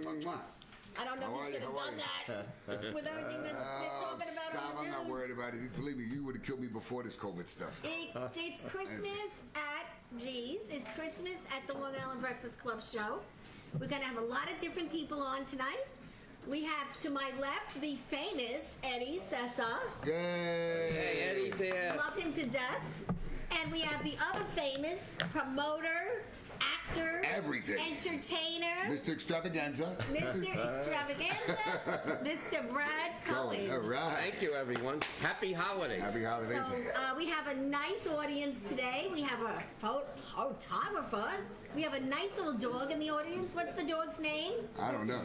I don't know if you should have done that with everything that's they're talking about Stop, on the I'm not news. worried about it. Believe me, you would have killed me before this COVID stuff. It's Christmas at G's. It's Christmas at the Long Island Breakfast Club show. We're going to have a lot of different people on tonight. We have to my left the famous Eddie Sessa. Yay! Hey, Eddie's here. Love him to death. And we have the other famous promoter, actor, Everything. entertainer, Mr. Extravaganza. Mr. Extravaganza, Mr. Brad Cohen. All right. Thank you, everyone. Happy holidays. Happy holidays. So we have a nice audience today. We have a photographer. We have a nice little dog in the audience. What's the dog's name? I don't know.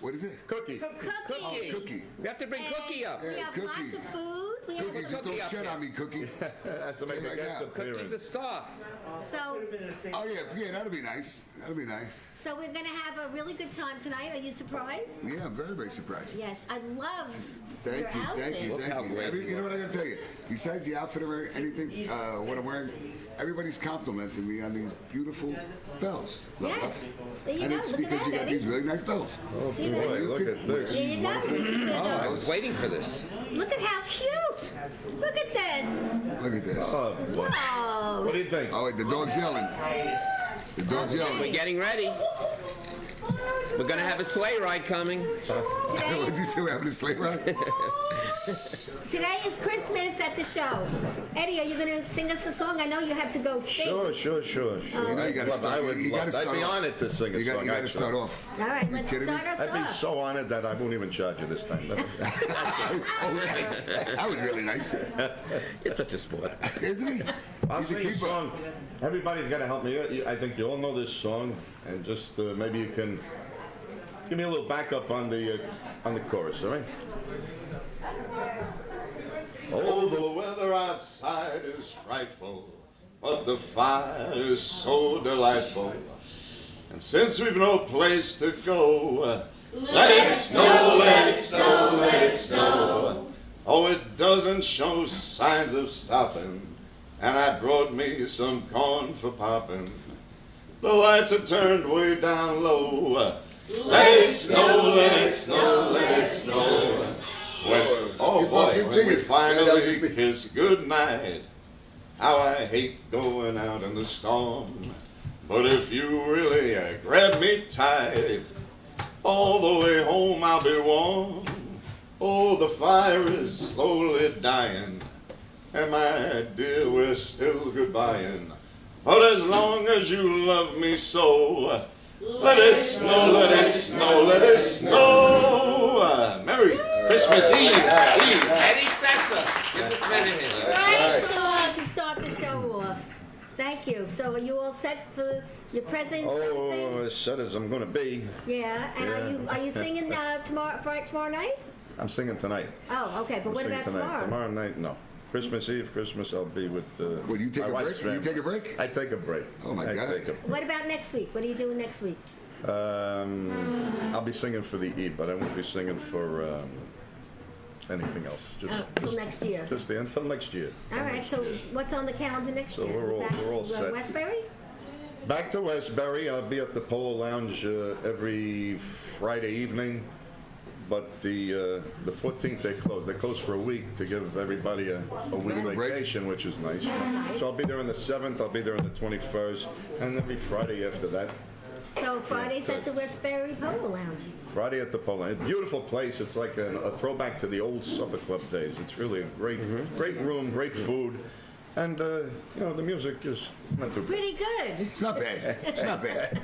What is it? Cookie. Cookie. Oh, Cookie. We have to bring Cookie up. We have Cookie. lots of food. We have Cookie, just don't Cookie up shit here. on me, Cookie. That's to make the Right guest now. appearance. Cookie's a star. so Oh, yeah, that'll be nice. That'll be nice. so we're gonna have a really good time tonight. Are you surprised? Yeah, I'm very, very surprised. Yes, I love Thank your you, outfit. thank you, Look how thank you. great you You know what I gotta tell you? Besides the outfit or anything, what I'm wearing, everybody's complimenting me on these beautiful bells. Yes. There you And go. it's Look at because you that, got Eddie. these really nice bells. Oh, See boy, that? look at There this. you go. Oh, I was waiting for this. Look at how cute. Look at this. Look at this. Oh, boy. Oh. What do you think? Oh, wait, the dog's yelling. The dog's We're yelling. getting ready. We're going to have a sleigh ride coming. Today What did you say? We're having a sleigh ride? Today is Christmas at the show. Eddie, are you going to sing us a song? I know you have to go sing. Sure. You know, you gotta start. I would You gotta love, start I'd be off. honored to sing a You song. gotta actually. start off. All right, let's kidding me? start us I'd be off. so honored that I won't even charge you this time. Oh, right. That was really nice. You're such a sport. Isn't he? I'll He's a sing a keeper. song. Everybody's got to help me. I think you all know this song, and just maybe you can give me a little backup on the chorus, all right? Oh, the weather outside is frightful, but the fire is so delightful. And since we've no place to go, let it snow, let it snow, let it snow. Oh, it doesn't show signs of stopping, and I brought me some corn for popping. The lights are turned way down low. Let it snow, let it snow, let it snow. Oh boy, when we finally kiss goodnight, how I hate going out in the storm. But if you really grab me tight, all the way home I'll be warm. Oh, the fire is slowly dying, and my dear, we're still goodbying. But as long as you love me so, let it snow, let it snow, let it snow. Merry Christmas Eve. Eddie Sessa. Give this man a hand. Right song to start the show off. Thank you. So are you all set for your presents? Oh, everything? as set as I'm going to be. Yeah. And are you singing tomorrow night? I'm singing tonight. Oh, okay. But what I'm about singing tonight. tomorrow? Tomorrow night, no. Christmas Eve, Christmas, I'll be with Would you take my a wife's break? You family. take a break? I take a break. Oh, my I God. take a- What about next week? What are you doing next week? I'll be singing for the Eve, but I won't be singing for anything else. Till next year. Just until next year. All right. So what's on the calendar next So year? we're all to, set. Westbury? Back to Westbury. I'll be at the Polo Lounge every Friday evening. But the 14th they close. They close for a week to give everybody a week Little break. vacation, which is nice. nice. So I'll be there on the 7th. I'll be there on the 21st, and every Friday after that. So Friday's at the Westbury Polo Lounge. Friday at the Polo Lounge. Beautiful place. It's like a throwback to the old supper club days. It's really a great room, great food, and the music is not too bad. Pretty good. It's not bad. It's not bad.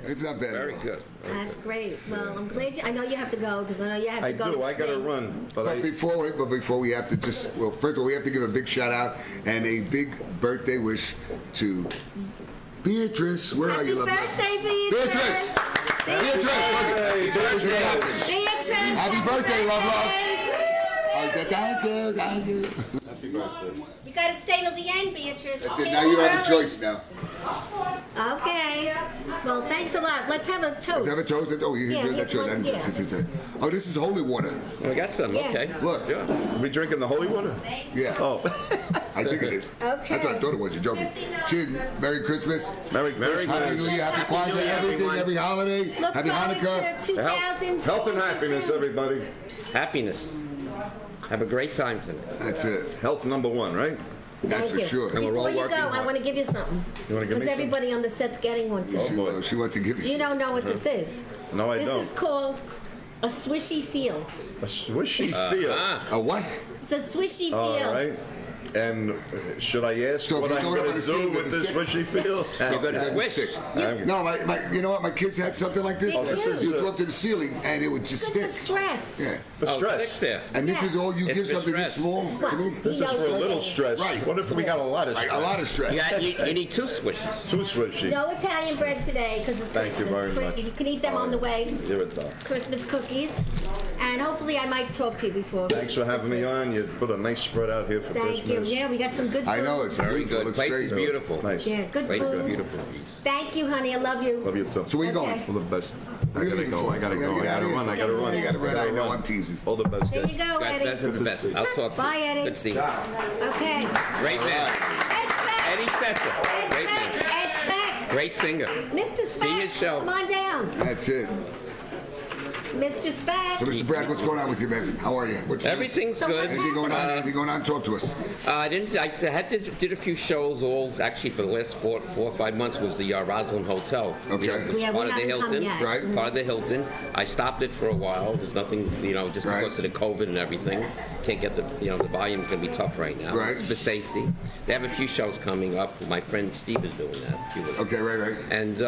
It's not bad. Very at all. good. That's great. Well, I'm glad I know you have to go because I know you have to I go. do. I got to sing. run, but But before we have to first of all, we have to give a big shout out and a big birthday wish to Beatrice. Where are you, love? Happy birthday, Beatrice. Beatrice! Beatrice. Beatrice! Happy birthday, love. Oh, thank you, thank you. happy birthday. You got to stay till the end, Beatrice. That's it. Now you have a choice now. Okay. Well, thanks a lot. Let's have a toast. Have a toast. Oh, you Yeah, here's that here's choice. one, yeah. Oh, this is holy water. We got some. Yeah. Okay. Look. Sure. We drinking the holy water? Yeah. Oh. I think it is. Okay. That's what I thought it was. You're joking. Cheers. Merry Christmas. Merry Christmas. Happy New Year. Happy Kwanzaa. New Year, Everything. everyone. Every holiday. Look Happy forward Hanukkah. to 2022. Health and happiness, everybody. Happiness. Have a great time tonight. That's it. Health number one, right? That's Thank for you. sure. And we're all Before you working go, I hard. want to give you something. You wanna give me Because everybody on the set's getting one too. She wants to give You you. don't know what this is. No, I This don't. is called a swishy feel. A swishy feel. A what? It's a swishy feel. All right. And should I ask So if what you I'm go up going on to the ceiling do with with the this stick- swishy feel? You're going to That's a switch. stick. I'm- No, you know what? My kids had something like this. Oh, this is You the- go up to the ceiling and it would just Good for stick. stress. Yeah. For Oh, stress. six there. And this is all you It's give for something this stress. small Well, to me? This is for a little stress. Right. What if we got a lot of Like stress? a lot of stress. You need two swishes. Too swishy. No Italian bread today because it's Thank you Christmas. very much. You can eat them on the way. Give it though. Christmas cookies. And hopefully I might talk to you before. Thanks for having me Christmas. on. You put a nice spread out here for Thank you. Christmas. Yeah, we got some good food. I know, it's Very beautiful. good. Looks Place great. is beautiful. Nice. Yeah, good Place is food. beautiful. Thank you, honey. I love you. Love you too. So where you going? Okay. All the best. I Where you gotta leaving go. for? I gotta You go. I get out gotta of run. here. I gotta run. You gotta run. I know, I'm teasing. All the best. There you guys. go, Eddie. That's the best. I'll talk to Bye, you. Eddie. Good to see you. Okay. Great man. Ed Speck. Eddie Sessa. Ed Great Speck. man. Ed Speck. Great singer. Mr. Speck. his show. Come on down. That's it. Mr. Speck. So, Mr. Bragg, what's going on with you, man? How are you? What's Everything's So good. what's Anything going on? Anything going on? Talk to us. I didn't. I had to did a few shows. All actually for the last four or 5 months was the Roslyn Hotel. Okay. Yeah, we part of the haven't come Hilton. yet. Right. Part of the Hilton. I stopped it for a while. There's nothing, just Right. because of the COVID and everything. Can't get the the volume's gonna be tough right now. Right. For safety. They have a few shows coming up. My friend Steve is doing that. a few of them. Okay, right. And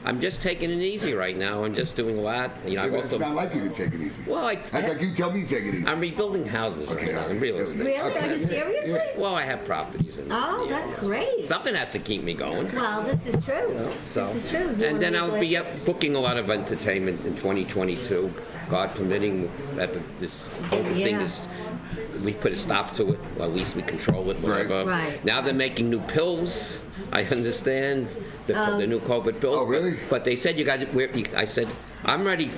I'm just taking it easy right now. I'm just doing a lot. Yeah, I've but it's also. not like you to take it easy. Well, That's like you tell me to take it easy. I'm rebuilding houses Okay, right now. all right. Real estate. Really? Are you seriously? Well, I have properties. And, Oh, that's great. Something has to keep me going. Well, this is true. So, This is true. You and wanna then make I'll be lists? booking a lot of entertainment in 2022, God permitting. That this whole thing Yeah. is, we put a stop to it. Or at least we control it. Whatever. Right. Now they're making new pills. I understand the new COVID pills. Oh, really? But they said you got to. I said I'm ready.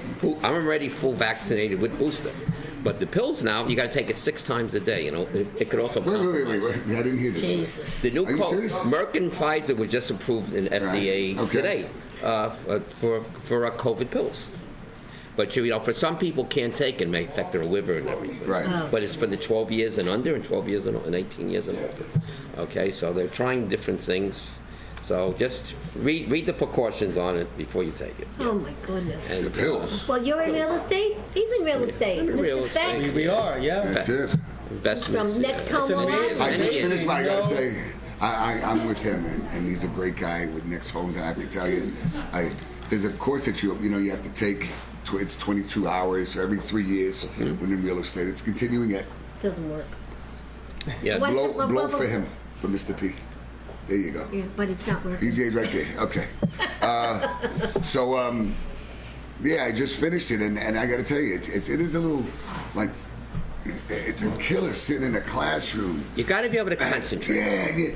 I'm already full vaccinated with booster. But the pills now, you got to take it 6 times a day. It could also. Wait. I didn't hear this. Jesus. The new Are you serious? Merck and Pfizer were just approved in FDA Right. Okay. today for COVID pills. But for some people can't take it, may affect their liver and everything. Right. Oh. But it's for the 12 years and under, and 12 years and 18 years and older. Okay, so they're trying different things. So just read the precautions on it before you take it. Oh my goodness. And The pills. Well, you're in real estate. He's in real estate. I'm in Mr. real Speck estate. We are, yeah. That's it. investments. from Next yeah. Home amazing. Online. I just finished my. I gotta No. tell you, I'm with him, and he's a great guy with Next Homes. And I have to tell you, there's a course that you have to take. It's 22 hours every 3 years within real estate. It's continuing it. Doesn't work. Yes. What- Blow for him, for Mr. P. There you go. Yeah, but it's not working. He's right there. Okay. Yeah, I just finished it, and I got to tell you, it is a little like it's a killer sitting in a classroom. You got to be able to concentrate. Yeah.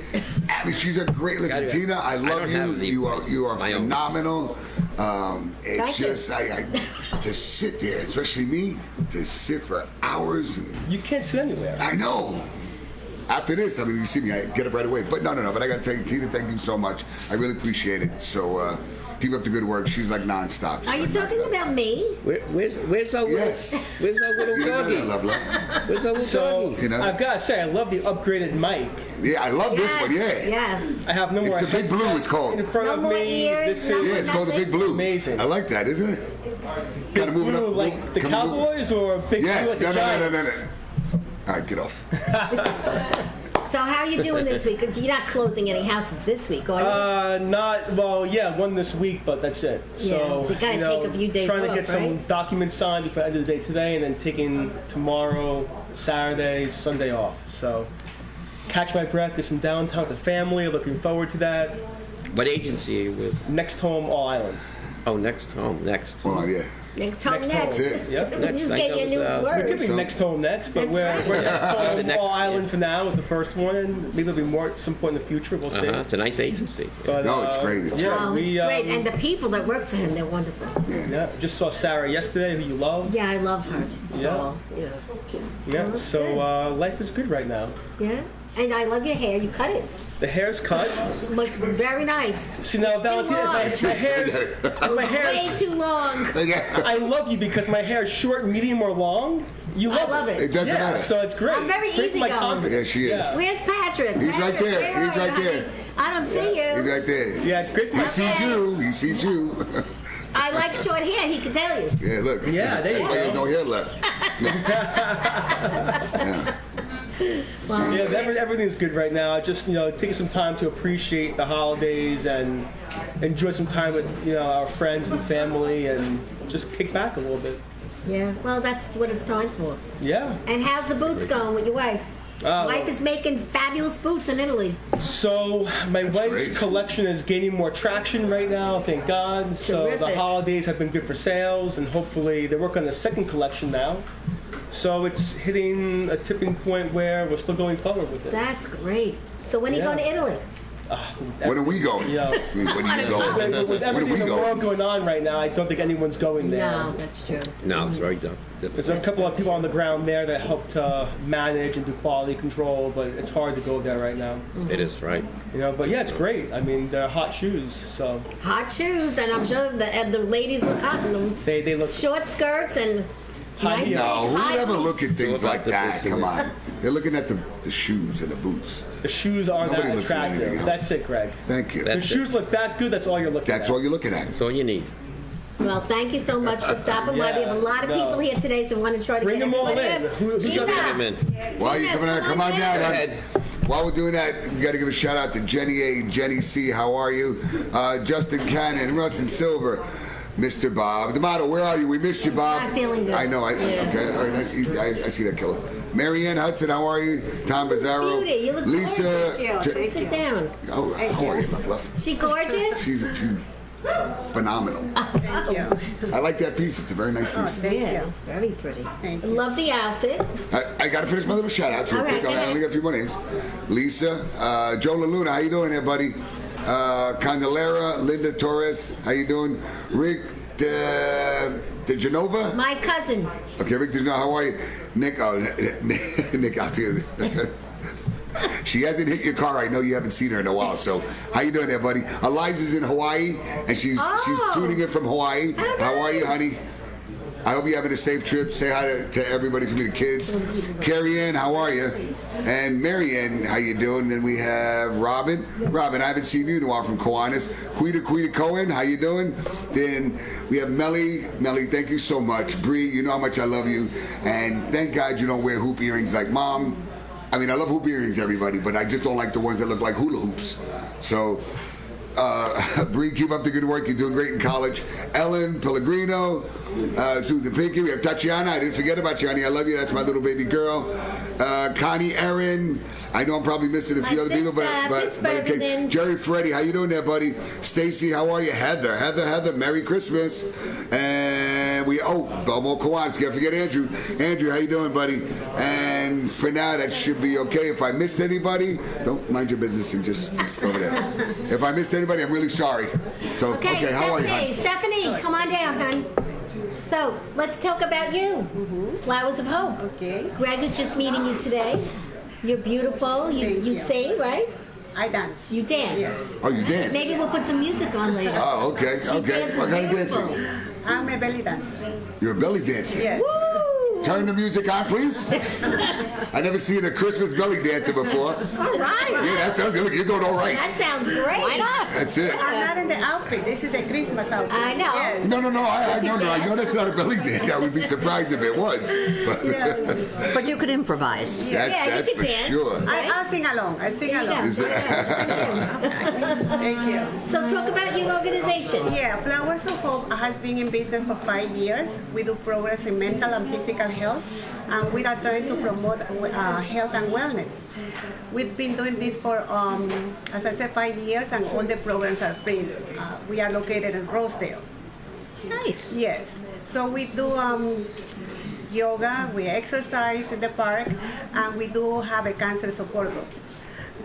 I mean, she's a great Valentina. I love don't you. have the- You are my own. phenomenal. It's Thank you. just I to sit there, especially me, to sit for hours. You can't sit anywhere. I know. After this, I mean, you see me, I get up right away. But no. But I got to tell you, Tina, thank you so much. I really appreciate it. So keep up the good work. She's like nonstop. Are you talking about me? Where's our Yes. where's our little You know doggy? that, love. Where's our little So doggy? You know? I've got to say, I love the upgraded mic. Yeah, I love this one. Yeah. Yes. I have no It's more the Big headset Blue, it's called. in front No of more me. ears, This no is Yeah, it's called the Big Blue. Amazing. I like that, isn't it? Big Gotta move it Blue, up. like the Come on, move it. Cowboys, or Big Yes. Blue like No. the Giants? All right, get off. So how are you doing this week? You're not closing any houses this week, are you? One this week, but that's it. So, Yeah, you gotta take a few days trying to off, get some right? documents signed before the end of the day today, and then taking tomorrow, Saturday, Sunday off. So, catch my breath, get some downtime with the family. Looking forward to that. What agency are you with? Next home, All Island. Oh, next. Hold on, yeah. Next home Next next. home. That's it. Yep. We just I gave you a new know, We could word. be So- next home next, but That's right. we're next home, The next- All Island yeah. for now with the first one, and maybe there'll be more at some point in the future. We'll see. It's a nice agency. But, No, it's great. It's yeah, Oh, we it's great. And the people that work for him, they're wonderful. yeah, just saw Sarah yesterday, who you love. Yeah, I love her. She's Yeah. tall. Yeah. Yeah, that's so good. life is good right now. Yeah? And I love your hair. You cut it. The hair's cut. Look very nice. See now, Valentina, my hair's Way too long. I love you because my hair is short, medium, or long. You I love it. It doesn't matter. So it's great. I'm very It's great for my easygoing. confidence. Yeah, she is. Where's Patrick? He's right Patrick, there. where He's are right you, there. honey? I don't see He's you. right there. Yeah, it's great for my He sees you. He sees you. I like short hair. He can tell you. Yeah, look. Yeah, there you That's why go. there's no hair left. Yeah, everything's good right now. Just taking some time to appreciate the holidays and enjoy some time with our friends and family, and just kick back a little bit. Yeah. Well, that's what it's time for. Yeah. And how's the boots going with your wife? Wife is making fabulous boots in Italy. So my wife's great. collection is gaining more traction right now, thank God. So the Terrific. holidays have been good for sales, and hopefully they're working on the second collection now. So it's hitting a tipping point where we're still going forward with it. That's great. So when are you Yeah. going to Italy? When are we going? Yeah. I mean, when are you going? With When are everything we in the going? world going on right now, I don't think anyone's going there. No, that's true. No, it's very dumb. There's a couple of people on the ground there that help to manage and do quality control, but it's hard to go there right now. It is, right? But yeah, it's great. I mean, they're hot shoes, so Hot shoes, and I'm sure the ladies look hot in them. they look Short skirts and High nice heels. No, who high would ever look at boots. things It's all like about the that? boots, Come isn't it? on. They're looking at the shoes and the boots. the shoes are Nobody that looks at anything attractive. else. That's it, Greg. Thank you. The That's shoes look that good. That's all you're looking That's at. all you're looking at. That's all you need. Well, thank you so much for stopping by. We have a lot of no. people here today, so we want to try to Bring get them all everyone in. Who's Gina, gonna Come in. While you coming on, come on down. Go hon. ahead. While we're doing that, we got to give a shout out to Jenny A, Jenny C. How are you? Justin Cannon, Rustin Silver, Mr. Bob. D'Amato, where are you? We missed you, Bob. not feeling good. I know. Yeah. Okay. All right, I see that killer. Marianne Hudson, how are you? Tom Bizzaro. Beauty, you look Lisa. gorgeous. Sit down. How are you, love? She gorgeous? She's phenomenal. Thank you. I like that piece. It's a very nice piece. Thank Yeah, you. it's very pretty. Thank I you. love the outfit. I got to finish my little shout outs real All right, quick. go I ahead. only got a few more names. Lisa, Joe LaLuna, how you doing there, buddy? Candelera, Linda Torres, how you doing? Rick De Genova? My cousin. Okay, Rick De Genova, how are you? Nick, Nick, I'll tell you. She hasn't hit your car. I know you haven't seen her in a while. So, how you doing there, buddy? Eliza's in Hawaii, and she's tuning in from Hawaii. Oh, How are you, nice. honey? I hope you're having a safe trip. Say hi to everybody from the kids. Carrie Ann, how are you? And Mary Ann, how you doing? Then we have Robin. Robin, I haven't seen you in a while from Kiwanis. Quita Cohen, how you doing? Then we have Melly. Melly, thank you so much. Bree, you know how much I love you. And thank God you don't wear hoop earrings like Mom. I mean, I love hoop earrings, everybody, but I just don't like the ones that look like hula hoops. So, Bree, keep up the good work. You're doing great in college. Ellen Pellegrino, Susan Pinky. We have Tatiana. I didn't forget about you, honey. I love you. That's my little baby girl. Connie Aaron. I know I'm probably missing a few My other people, sister, but Pittsburgh is in. Jerry Freddy, how you doing there, buddy? Stacy, how are you? Heather, Merry Christmas. And Belmo Kowalski. Can't forget Andrew. Andrew, how you doing, buddy? And for now, that should be okay. If I missed anybody, don't mind your business and just go over there. If I missed anybody, I'm really sorry. So, Okay, how are you, hon? Stephanie, come on down, hon. So, let's talk about you. Flowers of Hope. Okay. Greg is just meeting you today. You're beautiful. You Thank you. sing, right? I dance. You dance. Yes. Oh, you dance? Maybe we'll put some music on later. Oh, okay, She okay. dances What kind of beautiful. dancing? I'm a belly dancer. You're a belly dancer. Yes. Woo! Turn the music on, please. I never seen a Christmas belly dancer before. All right. Yeah, that sounds good. You're doing all right. That sounds great. Why not? That's it. I'm not in the outfit. This is the Christmas outfit. I know. Yes. No, I know that's not a belly dance. I would be surprised if it was. But Yeah. But you could improvise. Yeah, you that's can for dance. sure. I'll sing along. I sing There you go. along. Is it- Thank you. So talk about your organization. Yeah, Flowers of Hope has been in business for 5 years. We do programs in mental and physical health, and we are trying to promote health and wellness. We've been doing this for, as I said, 5 years, and all the programs are free. We are located in Rosedale. Nice. Yes. So we do yoga, we exercise in the park, and we do have a cancer support group.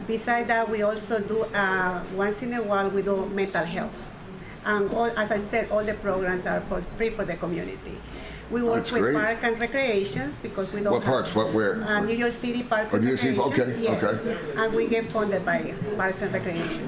Besides that, we also do, once in a while, we do mental health. And all, as I said, all the programs are free for the community. We work That's with great. Park and Recreations because we don't What have, parks? What, where? New York City Parks Oh, and New York City, Recreation. okay, Yes. okay. And we get funded by Parks and Recreation.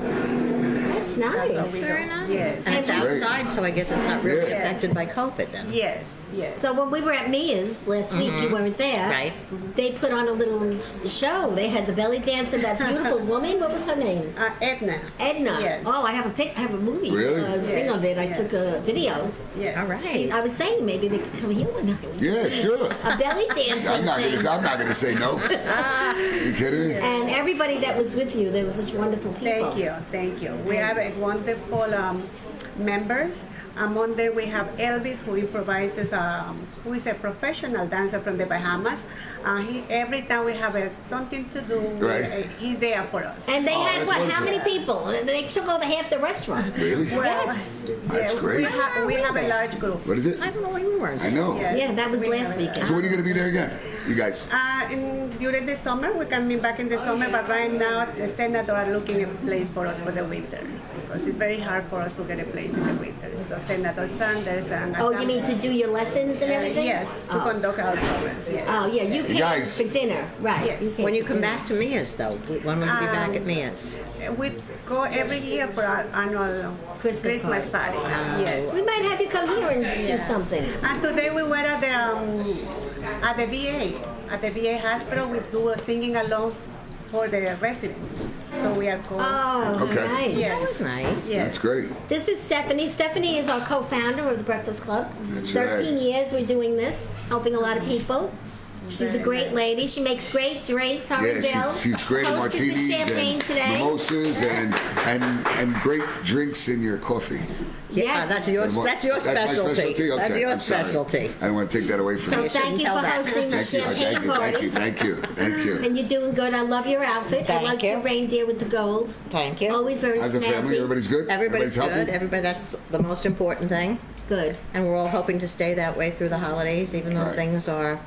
That's nice. That's how we Very go. nice. Yes. And it's Great. outside, so I guess it's not really Yeah. affected by COVID then. Yes, yes. So when we were at Mia's last week, you weren't there. Right. They put on a little show. They had the belly dance of that beautiful woman. What was her name? Edna. Edna. Yes. Oh, I have a movie. Really? Thing Yes, of it. I yes. took a video. Yes. All right. I was saying maybe they could come here one night. Yeah, sure. A belly dancing I'm not thing. gonna say no. You kidding me? And everybody that was with you, they were such wonderful people. Thank you. We have a wonderful members. On Monday we have Elvis, who improvises, who is a professional dancer from the Bahamas. Every time we have something to do, Right. he's there for us. And they had that's what? How wonderful. many people? They took over half the restaurant. Really? Yes. That's Yeah, great. We have a large group. What is it? I don't know where you were. I know. Yes. Yeah, that was We last have a weekend. So when are you gonna be there again? You guys? During the summer, we can be back in the summer, but right now the senator are looking at a place for us for the winter because it's very hard for us to get a place in the winter. So Senator Sanders and Oh, you mean to do your lessons and everything? yes, to Oh. conduct our programs. Yes. Oh, yeah, you came guys. for dinner, right? Yes. You came When you for come dinner. back to Mia's, though, when will you be back at Mia's? We go every year for our annual Christmas party. Yes. We might have you come here and do something. And today we were at the VA. At the VA hospital, we do a singing along for the residents. So we are going. Oh, Okay. nice. Yes. That was nice. Yes. That's great. This is Stephanie. Stephanie is our co-founder of the Breakfast Club. That's 13 right. years we're doing this, helping a lot of people. She's a great lady. She makes great drinks. How Yeah, Bill? she's great at Hosted martinis the champagne and today. mimosas and great drinks in your coffee. Yeah, Yes. that's your My specialty. specialty? Okay, That's your I'm sorry. specialty. I don't want to take that away from So you. thank you tell for that. hosting the Thank you, champagne thank you, party. thank you, thank you, thank you. And you're doing good. I love your outfit. I Thank like you. your reindeer with the gold. Thank you. Always very How's the family? snazzy. Everybody's good? Everybody's healthy? good. Everybody, that's the most important thing. Good. And we're all hoping to stay that way through the holidays, even though Right. things are,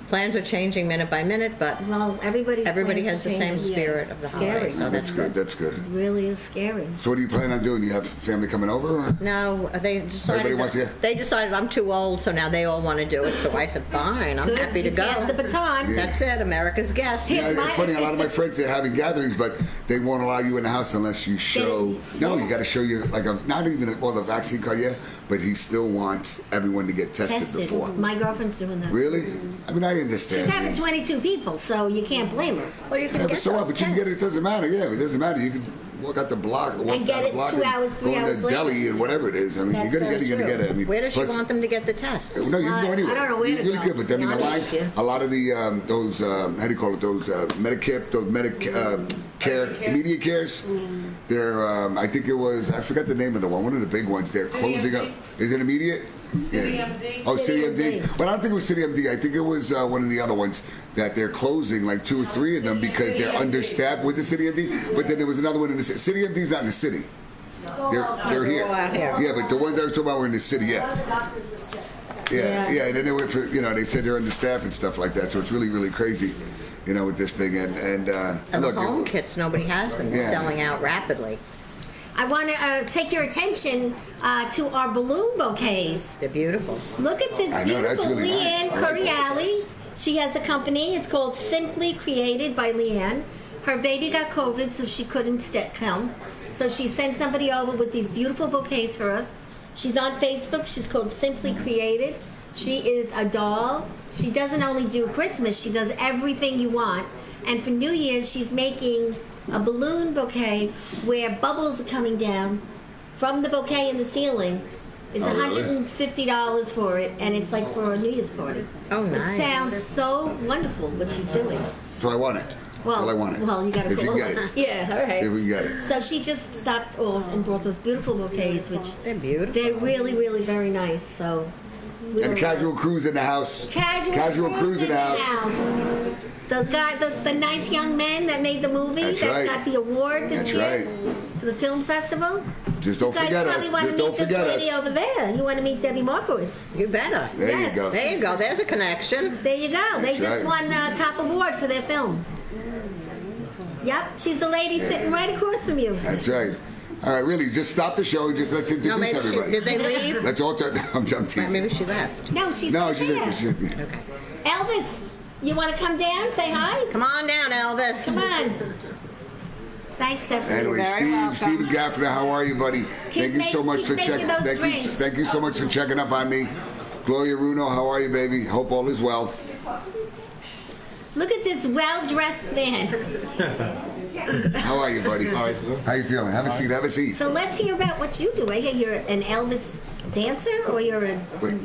plans are changing minute by minute, but Well, everybody has the same spirit of the Scary. holidays. So That's that's good, that's good. It really is scary. So what do you plan on doing? You have family coming over? Or? No, they Everybody decided. wants you? They decided I'm too old, so now they all want to do it. So I said, fine, I'm Good. happy to You go. pass the baton. That's it, America's guest. Yeah. Yeah, my- it's funny. A lot of my friends, they're having gatherings, but they won't allow you in the house unless you show. No, you got to show your not even the vaccine card yet, but he still wants everyone to get tested, Tested. before. My girlfriend's doing that. Really? I mean, I understand. She's having 22 people, so you can't blame her. Well, you can Yeah, but get so what? those But you can get it. It tests. doesn't matter. Yeah, it doesn't matter. You can walk out the block or walk And down get the it block 2 hours, 3 go hours to later. deli and whatever it is. I mean, That's you're gonna very get it. You're gonna true. get it. I mean, Where does she plus- want them to get the tests? No, you can go anywhere. I don't know where to You really go, good, but I mean, to the be honest lines, with you. a lot of the those how do you call it? Those Medicare care immediate cares. They're I think it was I forgot the name of the one. One of the big ones. They're closing up. Is it immediate? City Yeah. MD. Oh, City City MD. MD. But I don't think it was City MD. I think it was one of the other ones that they're closing, like 2 or 3 of them because they're understaffed with the City MD. But then there was another one in the city. City MD's not in the city. They're here. all out here. Yeah, but the ones I was talking about were in the city. Yeah. Yeah, and then they went for, they said they're understaffed and stuff like that. So it's really, really crazy, with this thing. And And look, the home kits, nobody has them. They're Yeah. selling out rapidly. I want to take your attention to our balloon bouquets. They're beautiful. Look at this I know, that's beautiful really nice. Leanne I like that. Curiali. She has a company. It's called Simply Created by Leanne. Her baby got COVID, so she couldn't come. So she sent somebody over with these beautiful bouquets for us. She's on Facebook. She's called Simply Created. She is a doll. She doesn't only do Christmas, she does everything you want. And for New Year's, she's making a balloon bouquet where bubbles are coming down from the bouquet in the ceiling. It's Oh, really? $150 for it, and it's like for a New Year's party. Oh, It nice. sounds so wonderful what she's doing. so I want it. That's all I wanted. Well, you gotta If you call can get her. it. Yeah, all right. If we can get it. So she just stopped off and brought those beautiful bouquets, which They're beautiful. they're really, really very nice. So And casual cruise in the house. casual cruise in the house. The guy, the nice young man that made the movie That's that right. got the award this That's year right. for the film festival. Just don't You guys forget us. probably want Just to don't meet this forget lady us. over there. You want to meet Debbie Markowitz. You better. There Yes. you go. There you go. There's a connection. There you go. They That's just right. won top award for their film. Yep, she's the lady sitting right across from you. That's right. All right, really, just stop the show and just let's No, introduce maybe everybody. did they leave? Let's all turn. I'm teasing. Maybe she left. No, she's No, still she there. didn't. She didn't. Okay. Elvis, you want to come down? Say hi. Come on down, Elvis. Come on. Thanks, Stephanie. Anyway, Very welcome. Stephen Gaffner, how are you, buddy? Thank you so much keep for making checking. those drinks. Thank you so much for checking up on me. Gloria Runo, how are you, baby? Hope all is well. Look at this well-dressed man. How are you, buddy? All right, sir. How you feeling? Have a seat. Have a seat. So let's hear about what you do. I hear you're an Elvis dancer, or you're a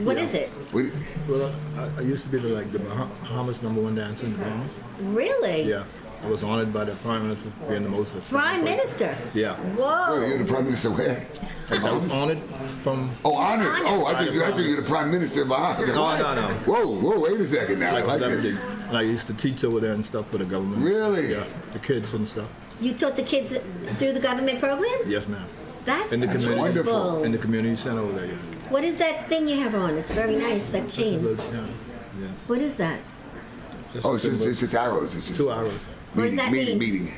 what is it? What- Well, I used to be the Bahamas #1 dancer in the Bahamas. Really? Yeah. I was honored by the Prime Minister being the most. Prime Minister. Yeah. Oh, you're Whoa. the Prime Minister where? I was honored from. Oh, honored. Oh, I think you're the Prime Minister of Bahamas. No. Whoa, wait a second now. I like this. celebrity. And I used to teach over there and stuff for the government. Really? Yeah. The kids and stuff. You taught the kids through the government program? Yes, ma'am. That's In the community. wonderful. In the community center over there. Yeah. What is that thing you have on? It's very nice, that chain. Yeah. What is that? Oh, it's just arrows. It's just 2 hours. What does that mean? meeting.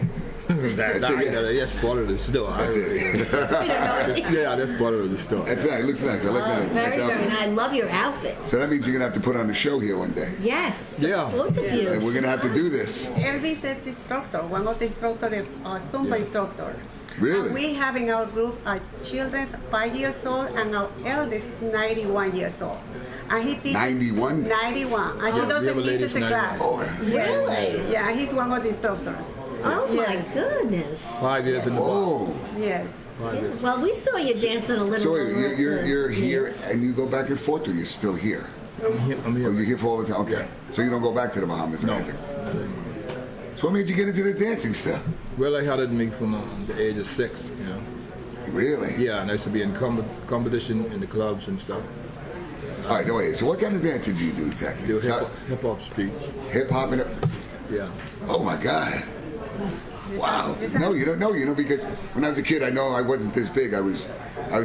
That's part of the store. That's it. We don't know what it is. Yeah, that's part of the store. That's it. It looks nice. I like that. Very, Nice very outfit. nice. I love your outfit. So that means you're gonna have to put on a show here one day. Yes. Yeah. Both of you. And we're gonna have to do this. Elvis is the instructor, one of the instructors, Zumba instructor. Really? And we have in our group children 5 years old, and our eldest is 91 years old. And he teaches 91? 91. And Yeah, he we have a doesn't lady miss a that's class. 91. Oh, Yes. Really? Yeah, he's one of the instructors. Oh my Yes. goodness. 5 years in the bar. oh. Yes. 5 years. Well, we saw you dancing a little. So wait, you're here Yes. and you go back and forth, or you're still here? I'm here. Oh, you're here for all the time. Okay. So you don't go back to the Bahamas or No. anything. So what made you get into this dancing stuff? Well, they had me from the age of 6, you know. Really? Yeah, and I used to be in competition in the clubs and stuff. All right. No wait. So what kind of dancing do you do exactly? Do So- hip hop street. hip hop and. Yeah. Oh my God. Wow. No, you don't know. You know, because when I was a kid, I know I wasn't this big. I was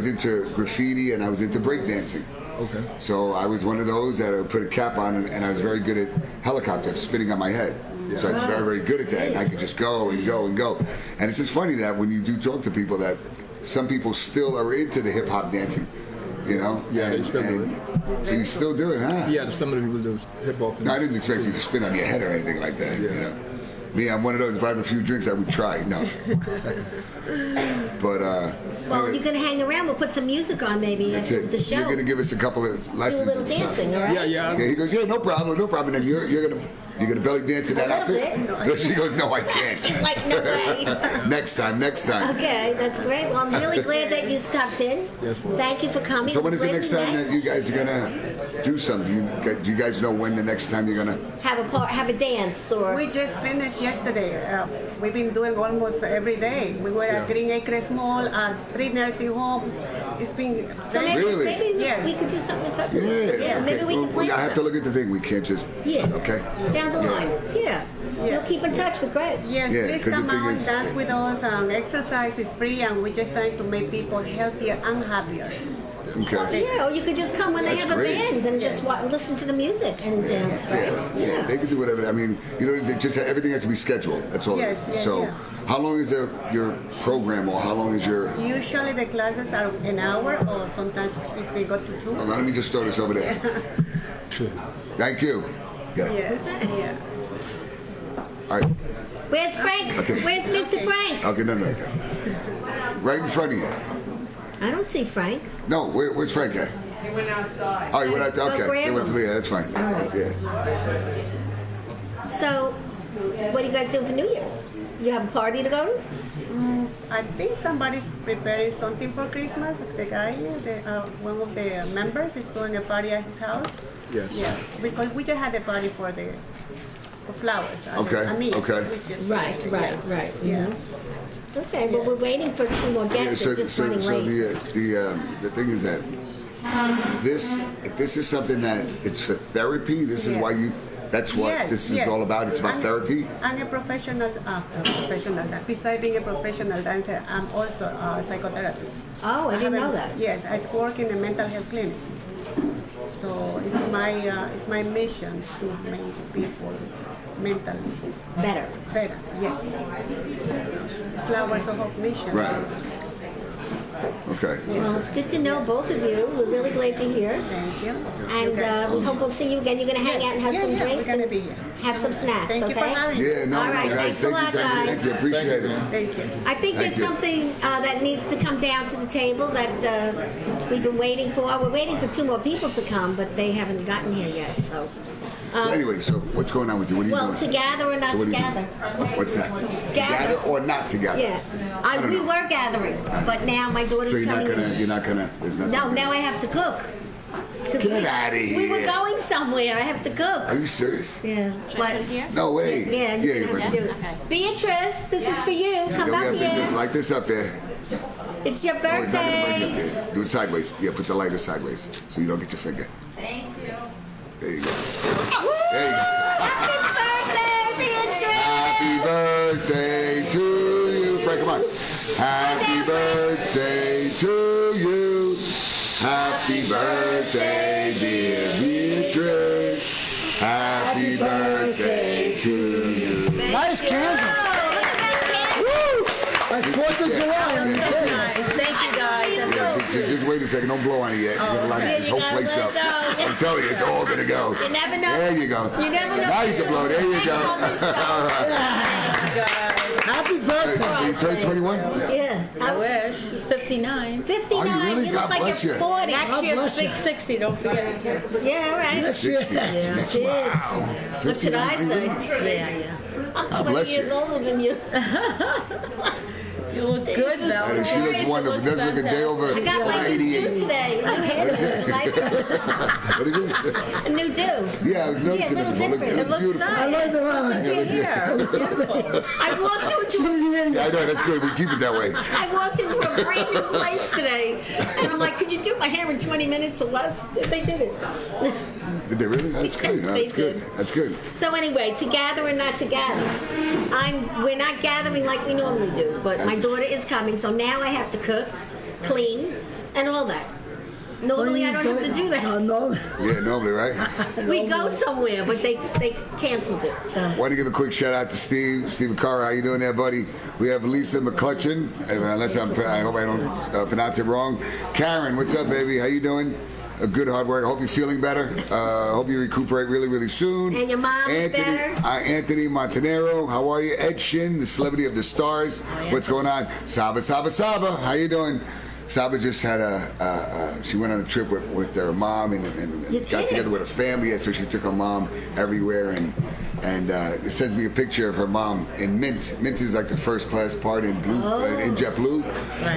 into graffiti and I was into breakdancing. Okay. So I was one of those that I would put a cap on, and I was very good at helicopter spinning on my head. So I was very, very good at that. And I could just go and go and go. And it's just funny that when you do talk to people, that some people still are into the hip hop dancing. You know? Yeah, they still do so you still do it, huh? Yeah, some of the people do hip hop. No, I didn't expect you to spin on your head or anything like that. Yeah. You know, me, I'm one of those. If I have a few drinks, I would try. No, but Well, anyway, you're gonna hang around. We'll put some music on maybe that's after it. the show. You're gonna give us a couple of Do a lessons. little and stuff. dancing, all right? Yeah. Yeah, he goes, yeah, no problem. And then you're gonna belly dance in that A little outfit. bit. She goes, no, I can't. She's like, no way. Next time. Okay, that's great. Well, I'm really glad that you stopped in. Yes, ma'am. Thank you for coming. So when is the Glad next we time met. that you guys are gonna do something? Do you guys know when the next time you're gonna? have a dance or We just finished yesterday. We've been doing almost every day. We were at Green Acres Mall, at 3 nursing homes. It's been so maybe Really? maybe Yes. we could do something in Yeah. February. Okay. Maybe we Well, can plan I have to something. look at the thing. We can't just. Yeah. Okay. Down the line. Yeah. We'll keep in touch with Greg. Yes, Yeah, please 'cause the come thing out and is- dance with us. Exercise is free, and we're just trying to make people healthier and happier. Okay. Yeah, or you could just come when they That's have great. a band and just listen to the music and dance, right? Yeah, they can do whatever. I mean, you know, it just everything has to be scheduled. That's all. Yes, it is. yes, So, yeah. how long is your program, or how long is your? Usually the classes are an hour, or sometimes if we go to 2. Hold on, let me just throw this over there. Thank you. Yeah. Yes, yeah. All right. Where's Frank? Okay. Where's Mr. Frank? Okay. No. Okay. Right in front of you. I don't see Frank. No. Where's Frank at? He went outside. Oh, you went out. Okay. grab They went him. for yeah. That's fine. Yeah. So, what are you guys doing for New Year's? You have a party to go to? I think somebody's preparing something for Christmas. The guy, one of the members, is doing a party at his house. Yes. Yes, because we just had a party for flowers. Okay, okay. Right. Yeah. Okay, well, we're waiting for 2 more Yeah, guests. They're just running late. the thing is that this is something that it's for therapy. This is Yes. why you. That's what Yes, this is yes. all about. It's about I'm- therapy. I'm a professional besides being a professional dancer, I'm also a psychotherapist. Oh, I didn't have know a- that. Yes, I work in a mental health clinic. So it's my mission to make people mentally Better. better. Yes. Flowers of Hope mission. Right. Okay. Well, it's good to know both of you. We're really glad you're here. Thank you. And we hope we'll see you again. You're going to hang out and have some drinks We're gonna and be here. have some snacks, Thank okay? you for having me. Yeah, no, All right, no, guys. thanks a lot, Thank guys. you. Appreciate it. Thank you. I think Thank there's you. something that needs to come down to the table that we've been waiting for. We're waiting for 2 more people to come, but they haven't gotten here yet. So, So anyway, so what's going on with you? What are you well, doing? together or not So what are you together? doing? What's that? Gather. Or not together? Yeah, don't we know. were gathering, but now my daughter's So you're not coming. gonna. There's nothing. No, now I have to cook. 'Cause Get outta We were here. going somewhere. I have to cook. Are you serious? Yeah, but No way. yeah, you but- have to do it. Beatrice, this is for you. Come Then we up have to just here. like this up there. It's your Oh, it's not gonna break birthday. up there. Do it sideways. Yeah, put the lighter sideways so you don't get your finger. Thank you. There you go. Woo! There you go. Happy birthday, Beatrice! Happy birthday to you. Frank, come on. Happy birthday to you. Happy birthday, dear Beatrice. Happy birthday to you. Nice candle. Oh, look at that candle. Like 4th of July on the cake. Thank you, guys. Just wait a second. Don't blow on it yet. You're gonna light this whole gotta place let up. it go. I'm telling you, it's all gonna go. You never know. There you go. You never know. Now you can blow. There you go. On this show. All right. Happy So birthday. you turned 21? Yeah. I wish. 59. 59. Are you really? look God like bless you're you. 40. Next year's bless big you. 60, don't forget. Yeah, all right. 60. Cheers. What should I say? Yeah. I'm God 20 bless years you. older than you. You look good, Jesus. though. She looks wonderful. Does look a day over I got my new do 88. today. New hair do. You like it? What is it? A new do. Yeah, I was noticing Yeah, a it. little It looks different. beautiful. I like the line. I walked into Yeah, I know, that's good. We keep it that way. a brand new place today, and I'm like, could you do my hair in 20 minutes or less? They did it. Did they really? That's good. They That's good. did. That's good. So anyway, to gather and not to gather. We're not gathering like we normally do, but my daughter is coming, so now I have to cook, clean, and all that. Normally I don't have to do that. No. Yeah, normally, right? We go somewhere, but they canceled it. So Want to give a quick shout out to Stephen Carr. How you doing there, buddy? We have Lisa McClutchin. Unless I hope I don't pronounce it wrong. Karen, what's up, baby? How you doing? A good hard work. I hope you're feeling better. Hope you recuperate really, really soon. And your mom is better? Anthony Montanero. How are you? Ed Shin, the celebrity of the stars. What's going on? Saba. How you doing? Saba just had she went on a trip with her mom and got together with her family, so she took her mom everywhere and it sends me a picture of her mom in Mint. Mint is like the first class part in blue, in JetBlue,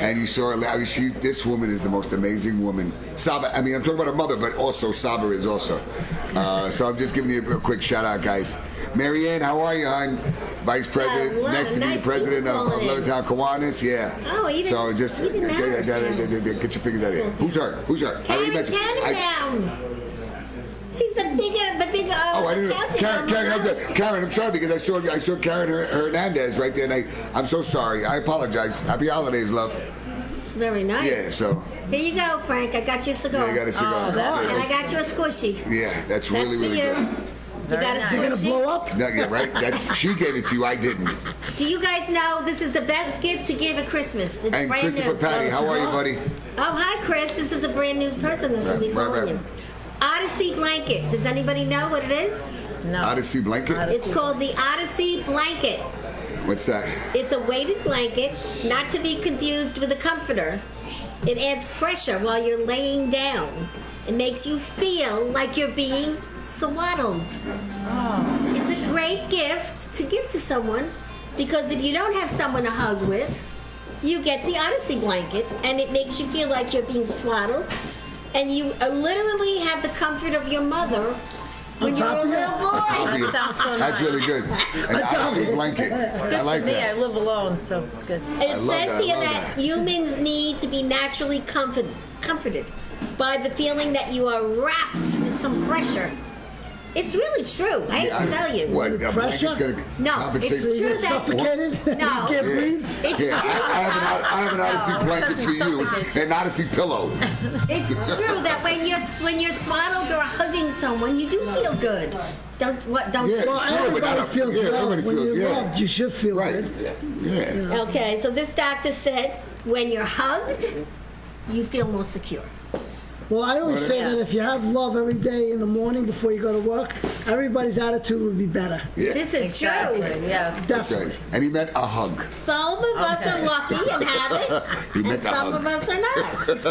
and you saw her. I mean, this woman is the most amazing woman. Saba. I mean, I'm talking about her mother, but also Saba is also. So I'm just giving you a quick shout out, guys. Marianne, how are you, hon? Vice President, lot next of to be nice President people of calling in. Levittown Kiwanis, yeah. Oh, even- so just even that. get your fingers out of here. Who's her? I already Karen mentioned- Tannenbaum. She's the big Oh, I didn't know. Karen, I'm sorry because I saw Karen Hernandez right there, and I'm so sorry. I apologize. Happy holidays, love. Very nice. Yeah, so Here you go, Frank. I got you a cigar. yeah, I got a cigar. And I got you a squishy. Yeah, that's That's really, for really you. good. You got a You're gonna squishy. blow up? No, yeah, right. She gave it to you. I didn't. Do you guys know this is the best gift to give at Christmas? It's And brand Christopher new. Patty, how are you, buddy? Oh, hi, Chris. This is a brand new person that's going to be Right, calling right. you. Odyssey blanket. Does anybody know what it is? No. Odyssey blanket. It's called the Odyssey blanket. What's that? It's a weighted blanket, not to be confused with a comforter. It adds pressure while you're laying down. It makes you feel like you're being swaddled. It's a great gift to give to someone because if you don't have someone to hug with, you get the Odyssey blanket and it makes you feel like you're being swaddled and you literally have the comfort of your mother when you're top a of little that. boy. That sounds so That's nice. really good. An Odyssey blanket. I like For me, I that. live alone, so it's good. It love says that, I here love that that. humans need to be naturally comforted by the feeling that you are wrapped with some pressure. It's really true. I hate to tell you. What? A blanket's gonna No, compensate? it's true that Suffocated? No. You can't breathe? it's Yeah, true. I have an Odyssey blanket for you, an Odyssey pillow. It's true that when you're swaddled or hugging someone, you do feel good. Don't Yeah. you? Well, Sure, but everybody not- feels yeah, loved. everybody When feels- you're yeah. loved, you should feel Right. good. Yeah. Okay, so this doctor said when you're hugged, you feel more secure? Well, I always say that if you have love every day in the morning before you go to work, everybody's attitude would be better. Yeah. This is Exactly, true. yes. That's right. And he meant a hug. Some of us are lucky and have it, He and meant a some hug. of us are not. Can't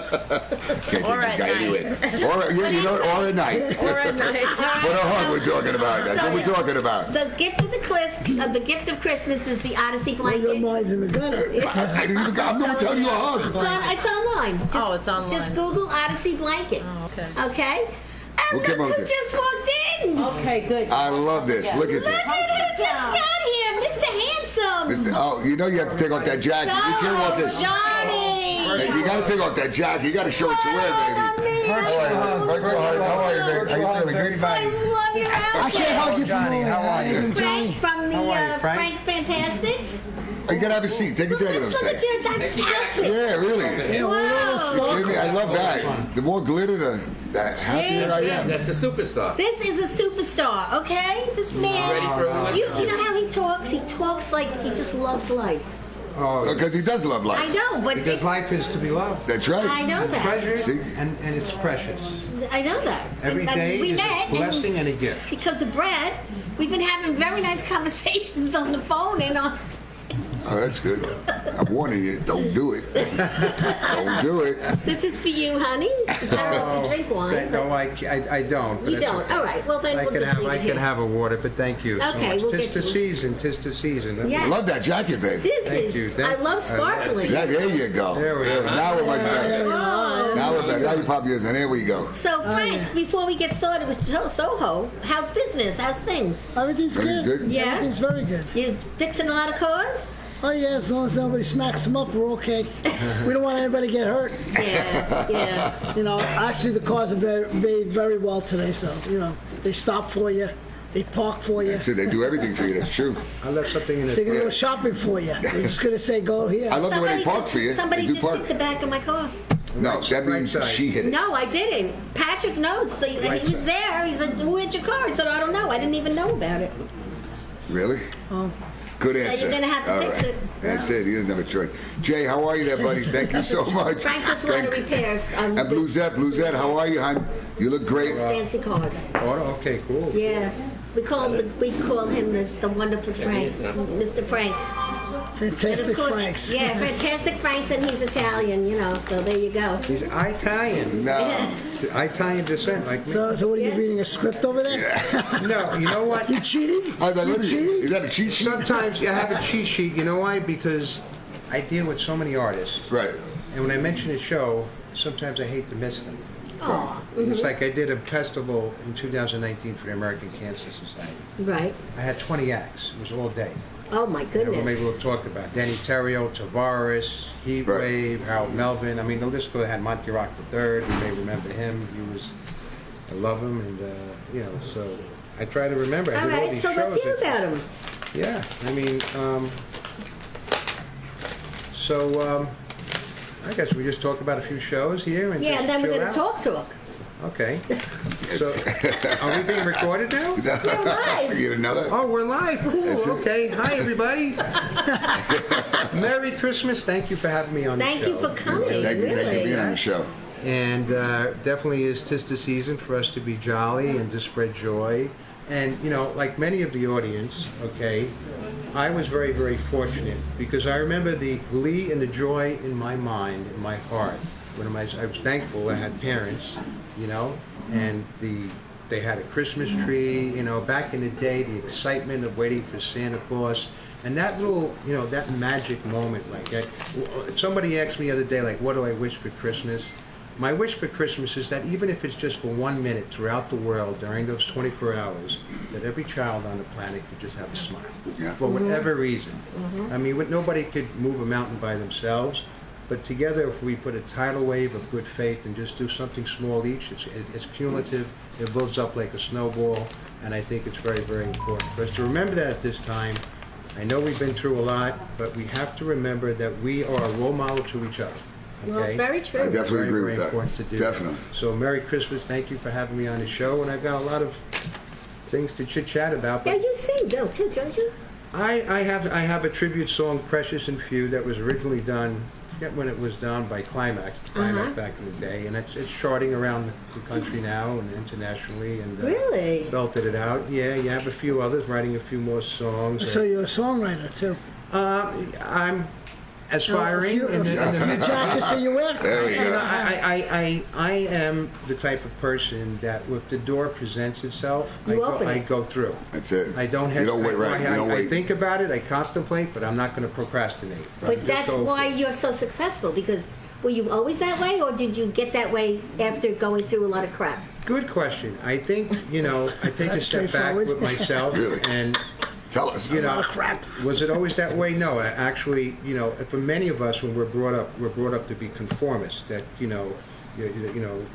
take Or this at guy night. anywhere. Or, you know, or at night. Or at night. What a hug we're talking about. That's what we're talking about. The gift of Christmas is the Odyssey Well, your blanket. mind's in the gutter. I didn't even, I'm never telling you a hug. It's online. Just, Oh, it's online. Just Google Odyssey blanket. Oh, okay. Okay? We'll And come look up who with this. just walked in. Okay, good. I love this. Look at Look this. at who just got here, Mr. Handsome. Oh, you know you have to take off that jacket. You can't walk this. Johnny. Hey, you got to take off that jacket. You got to show what you wear, baby. How are you, baby? How you feeling? Good? I love your outfit. I can't hug you from Johnny, over how there. are you? Listen, Johnny. Frank from the How are you, Frank? Frank's Fantastics. Oh, you got to have a seat. Take your jacket off, Look at say. that outfit. Yeah, really. Wow. Baby, I love that. The more glitter, the happier I am. That's a superstar. This is a superstar, okay? This man. Ready for a You know how he talks? He talks like he just loves life. Oh, Because he does love I life. know, but because it's, life is to be loved. That's right. I know that. Treasured See? and it's precious. I know that. Every And day we is met, a blessing and a gift. because of Brad, we've been having very nice conversations on the phone and on. Oh, that's good. I'm warning you. Don't do it. Don't do it. This is for you, honey. I don't know if you drink wine. No, I don't. But You it's don't. okay. All right. Well, then I we'll can just have, leave I it can here. have a water, but thank you so Okay, much. we'll Tis get the you- season, tis the season. Yeah. I love that jacket, babe. This Thank is. you. I love sparkling. Yeah, there you go. There we go. Now we're much better. Oh. Now we're better. Now you pop yours, and there we go. So, Frank, before we get started with Soho, how's business? How's things? Everything's Everything's good. good? Yeah? Everything's very good. You fixing a lot of cars? Oh, yeah, as long as nobody smacks them up, we're okay. We don't want anybody to get hurt. Yeah, yeah. You know, actually, the cars are made very well today, so, you know, they stop for you, they park for you. So they do everything for you. That's true. I left something in They're going to the go shopping for you. They're just going to say, go here. I love the way they park for you. Somebody They do just park. hit the back of my car. No, that means Right side. she hit it. No, I didn't. Patrick knows. So he Right was side. there. He said, "Who hit your car?" I said, "I don't know. I didn't even know about it." Really? Oh. Good answer. you're gonna have to All fix right. it. That's it. He doesn't have a choice. Jay, how are you there, buddy? Thank you so much. Frank does a lot of Thank- repairs on And Bluezette, how are you, hon? You look great. fancy cars. Oh, okay, cool. Yeah, we call him the wonderful Frank, Mr. Frank. And Fantastic of course, Franks. yeah, fantastic Franks, and he's Italian, you know. So there you go. He's Italian. No. Italian descent, like me. So what are you Yeah. reading a script over there? No, you know what? You cheating? How's that You look at you? cheating? Is that a cheat sheet? Sometimes I have a cheat sheet. You know why? Because I deal with so many artists. Right. And when I mention a show, sometimes I hate to miss them. Oh, It's like I did a festival in 2019 for the American Cancer Society. right. I had 20 acts. It was all day. Oh my And goodness. maybe we'll talk about Danny Terrio, Tavares, Heatwave, Harold Melvin. I mean, the list goes. I had Monty Rock III. You may remember him. I love him, and you know. So I try to remember. I All did all right, these so let's shows hear that- about him. Yeah, I mean, I guess we just talk about a few shows here and Yeah, just and then we're chill gonna out. talk. Okay. So, are we being recorded now? live. You get another? Oh, we're live. Cool. That's it. Okay. Hi, everybody. Merry Christmas. Thank you for having me on Thank the show. you for coming. Thank you for Really. being on the show. And definitely is 'tis the season for us to be jolly and to spread joy. And, you know, like many of the audience, okay, I was very, very fortunate because I remember the glee and the joy in my mind, in my heart, when I was thankful I had parents, you know, and they had a Christmas tree, you know, back in the day, the excitement of waiting for Santa Claus. And that little, you know, that magic moment, like, somebody asked me the other day, like, what do I wish for Christmas? My wish for Christmas is that even if it's just for 1 minute throughout the world during those 24 hours, that every child on the planet could just have a smile. Yeah. For whatever reason. I mean, nobody could move a mountain by themselves, but together if we put a tidal wave of good faith and just do something small each, it's cumulative, it builds up like a snowball, and I think it's very, very important for us to remember that at this time. I know we've been through a lot, but we have to remember that we are a role model to each other. Well, it's okay? very I true. definitely Very, agree very with important to that. do. Definitely. So Merry Christmas, thank you for having me on the show, and I've got a lot of things to chit-chat about. Yeah, But you sing, Bill, too, don't you? I have a tribute song, Precious and Few, that was originally done forget when it was done by Climax back in the day, and it's charting around the country now and internationally, and Really? belted it out. Yeah, you have a few others writing a few more songs. So you're a songwriter too. I'm aspiring in the Jacket, so you wear. There we You know, go. I am the type of person that if the door presents itself, You open I it. go through. That's it. I don't You hesitate. don't wait, right? You don't I wait. think about it, I contemplate, but I'm not going to procrastinate. But Just that's go why for it. you're so successful, because were you always that way, or did you get that way after going through a lot of crap? Good question. I think, I take a That's step back straightforward. with myself Really? and Tell us. Crap. was it always that way? No, actually, for many of us, when we're brought up to be conformists. That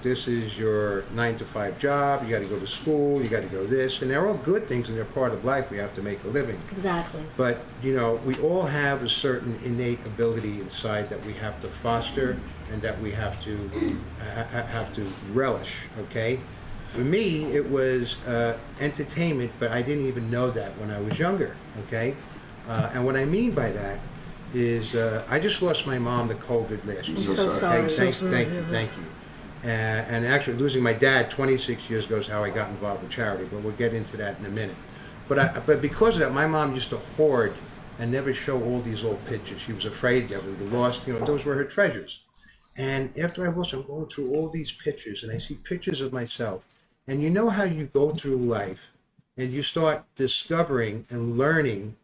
this is your 9 to 5 job. You got to go to school. You got to go this, and they're all good things, and they're part of life. We have to make a living. Exactly. But we all have a certain innate ability inside that we have to foster and that we have to relish. Okay. For me, it was entertainment, but I didn't even know that when I was younger, okay? And what I mean by that is I just lost my mom to COVID last year. so sorry. Thank you. And actually, losing my dad 26 years ago is how I got involved with charity, but we'll get into that in a minute. But because of that, my mom used to hoard and never show all these old pictures. She was afraid that we were lost, those were her treasures. And after I lost, I'm going through all these pictures, and I see pictures of myself. And you know how you go through life and you start discovering and learning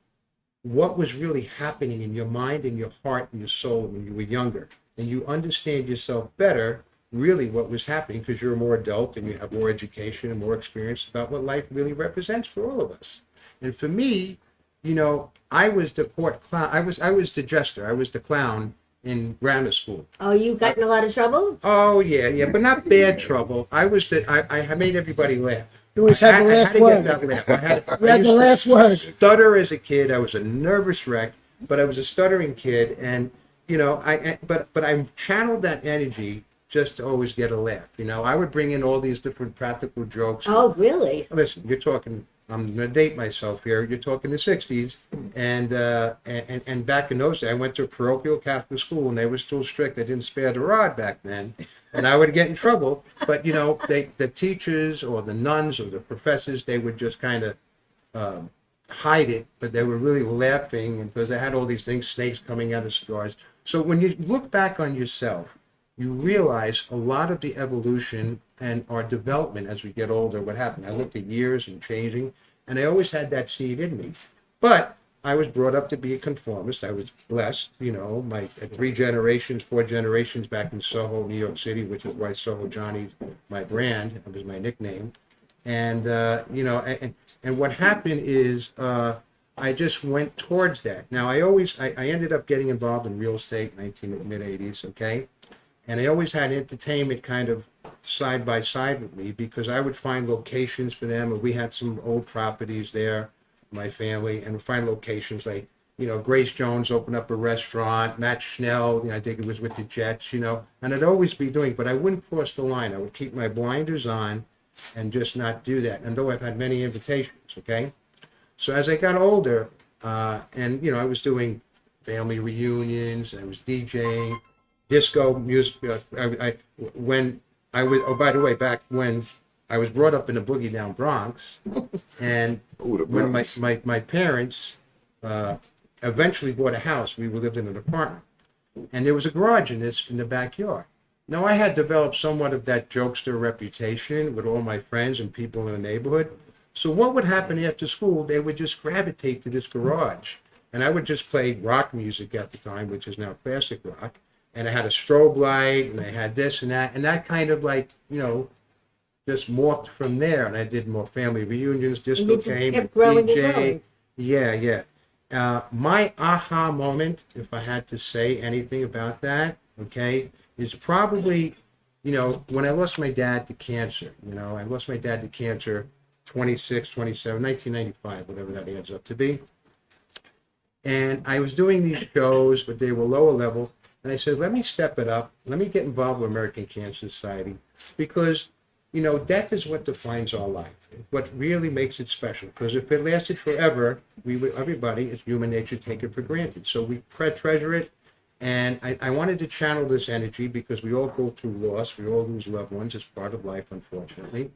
what was really happening in your mind and your heart and your soul when you were younger. And you understand yourself better, really what was happening, because you're more adult and you have more education and more experience about what life really represents for all of us. And for me, I was the court clown. I was the jester. I was the clown in grammar school. Oh, you got in a lot of trouble? Oh yeah, but not bad trouble. I made everybody laugh. You always had the last word. I had to get that laugh. You had the last word. Stutter as a kid. I was a nervous wreck, but I was a stuttering kid, and but I channeled that energy just to always get a laugh. I would bring in all these different practical jokes. Oh, really? Listen, you're talking. I'm going to date myself here. You're talking the 60s, and back in those days, I went to a parochial Catholic school, and they were still strict. They didn't spare the rod back then, and I would get in trouble. But the teachers or the nuns or the professors, they would just kind of hide it, but they were really laughing because they had all these things, snakes coming out of cigars. So when you look back on yourself, you realize a lot of the evolution and our development as we get older, what happened. I looked at years and changing, and I always had that seed in me. But I was brought up to be a conformist. I was blessed, my 3 generations, 4 generations back in Soho, New York City, which is why Soho Johnny's my brand. It was my nickname. And, and what happened is I just went towards that. Now, I ended up getting involved in real estate in mid-80s, okay? And I always had entertainment kind of side by side with me because I would find locations for them, and we had some old properties there, my family, and find locations like, Grace Jones opened up a restaurant, Matt Schnell, I think it was with the Jets, and I'd always be doing, but I wouldn't cross the line. I would keep my blinders on and just not do that, and though I've had many invitations, okay? So as I got older, and, I was doing family reunions, and I was DJing, disco music. By the way, back when I was brought up in the boogie down Bronx, and when my parents eventually bought a house, we lived in an apartment, and there was a garage in the backyard. Now I had developed somewhat of that jokester reputation with all my friends and people in the neighborhood. So what would happen after school? They would just gravitate to this garage, and I would just play rock music at the time, which is now classic rock. And I had a strobe light, and I had this and that kind of just morphed from there. And I did more family reunions, disco game, kept growing and DJ. growing. Yeah. My aha moment, if I had to say anything about that, okay, is probably, when I lost my dad to cancer. I lost my dad to cancer 1995, whatever that adds up to be. And I was doing these shows, but they were lower level. And I said, let me step it up. Let me get involved with American Cancer Society because, death is what defines our life. What really makes it special. Because if it lasted forever, everybody, it's human nature, take it for granted. So we treasure it. And I wanted to channel this energy because we all go through loss. We all lose loved ones. It's part of life, unfortunately.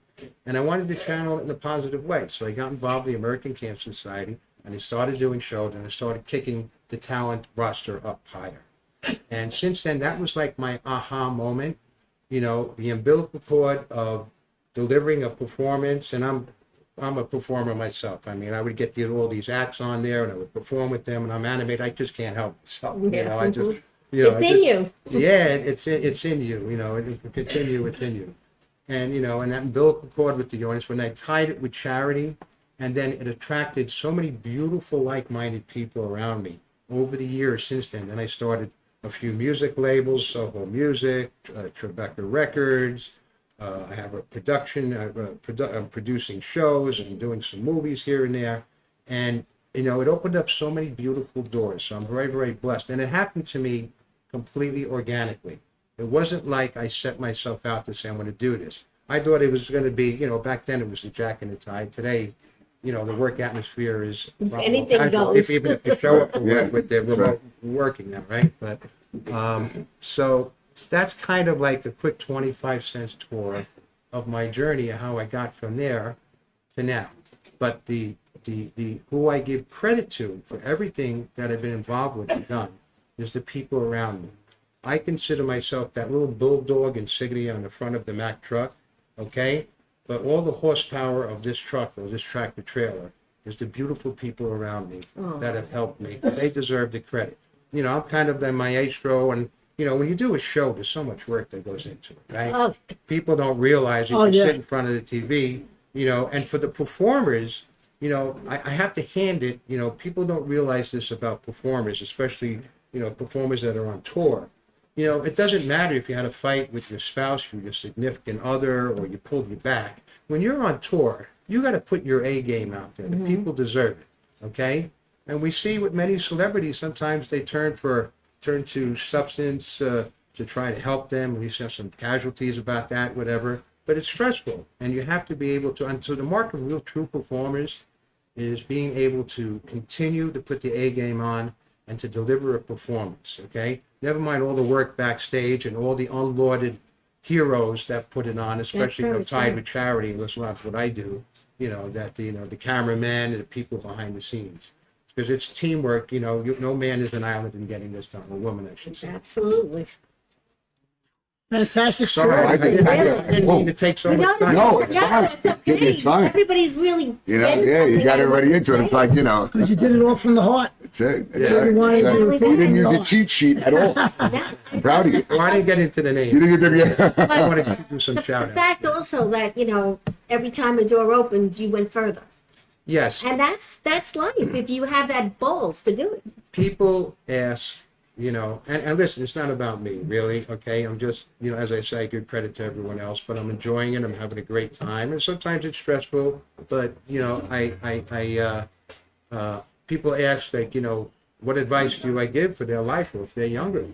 And I wanted to channel it in a positive way. So I got involved in the American Cancer Society, and I started doing shows, and I started kicking the talent roster up higher. And since then, that was like my aha moment, you know, the umbilical cord of delivering a performance. And I'm a performer myself. I mean, I would get all these acts on there, and I would perform with them, and I'm animated. I just can't help myself. You know, I just, you know, It's in you. Yeah, it's in you. You know, it's in you. It's in you. And you know, and that umbilical cord with the audience, when I tied it with charity, and then it attracted so many beautiful, like-minded people around me over the years since then. Then I started a few music labels, Soho Music, Tribeca Records. I have a production. I'm producing shows and doing some movies here and there, and you know, it opened up so many beautiful doors. So I'm very, very blessed, and it happened to me completely organically. It wasn't like I set myself out to say I'm going to do this. I thought it was going to be, you know, back then it was the jack and the tie. Today, you know, the work atmosphere is Anything casual, goes. even if you show up to Yeah, work with the that's remote working now, right? But so that's kind of like a quick 25 cents tour of my journey, how I got from there to now. But the who I give credit to for everything that I've been involved with and done is the people around me. I consider myself that little bulldog insignia on the front of the Mack truck, okay? But all the horsepower of this truck or this tractor trailer is the beautiful people around me that have helped me. They deserve the credit. You know, I'm kind of the maestro, and you know, when you do a show, there's so much work that goes into it, right? Oh. People don't realize it. Oh, You yeah. sit in front of the TV, you know, and for the performers, you know, I have to hand it, you know, people don't realize this about performers, especially, you know, performers that are on tour. You know, it doesn't matter if you had a fight with your spouse or your significant other or you pulled your back. When you're on tour, you got to put your A game out there. The people deserve it, okay? And we see with many celebrities, sometimes they turn to substance to try to help them. We see some casualties about that, whatever. But it's stressful, and you have to be able to. And so the mark of real true performers is being able to continue to put the A game on and to deliver a performance, okay? Never mind all the work backstage and all the unlauded heroes that put it on, especially very tied true. with charity, and that's what I do, you know, that, you know, the cameramen and the people behind the scenes. Because it's teamwork, you know, no man is an island in getting this done, or woman, I should say. Absolutely. Fantastic Sorry, story. I didn't mean to take so much time. No, it's fine. It's okay. It's fine. Everybody's really You know, getting yeah, you something got out of everybody into it. It's like, you know, Because you did it all from the heart. that's it. That's Yeah. right. You wanted That's to right. do it You didn't use from the the cheat sheet at all. I'm proud of you. Well, I didn't get into the You name. didn't get them I yet. wanted to do some The shout outs. fact also that, you know, every time a door opened, you went further. Yes, And that's life, if you have that balls to do it. people ask, you know, and listen, it's not about me, really, okay? I'm just, you know, as I say, I give credit to everyone else, but I'm enjoying it. I'm having a great time. And sometimes it's stressful, but, you know, people ask, like, you know, what advice do I give for their life or if they're younger?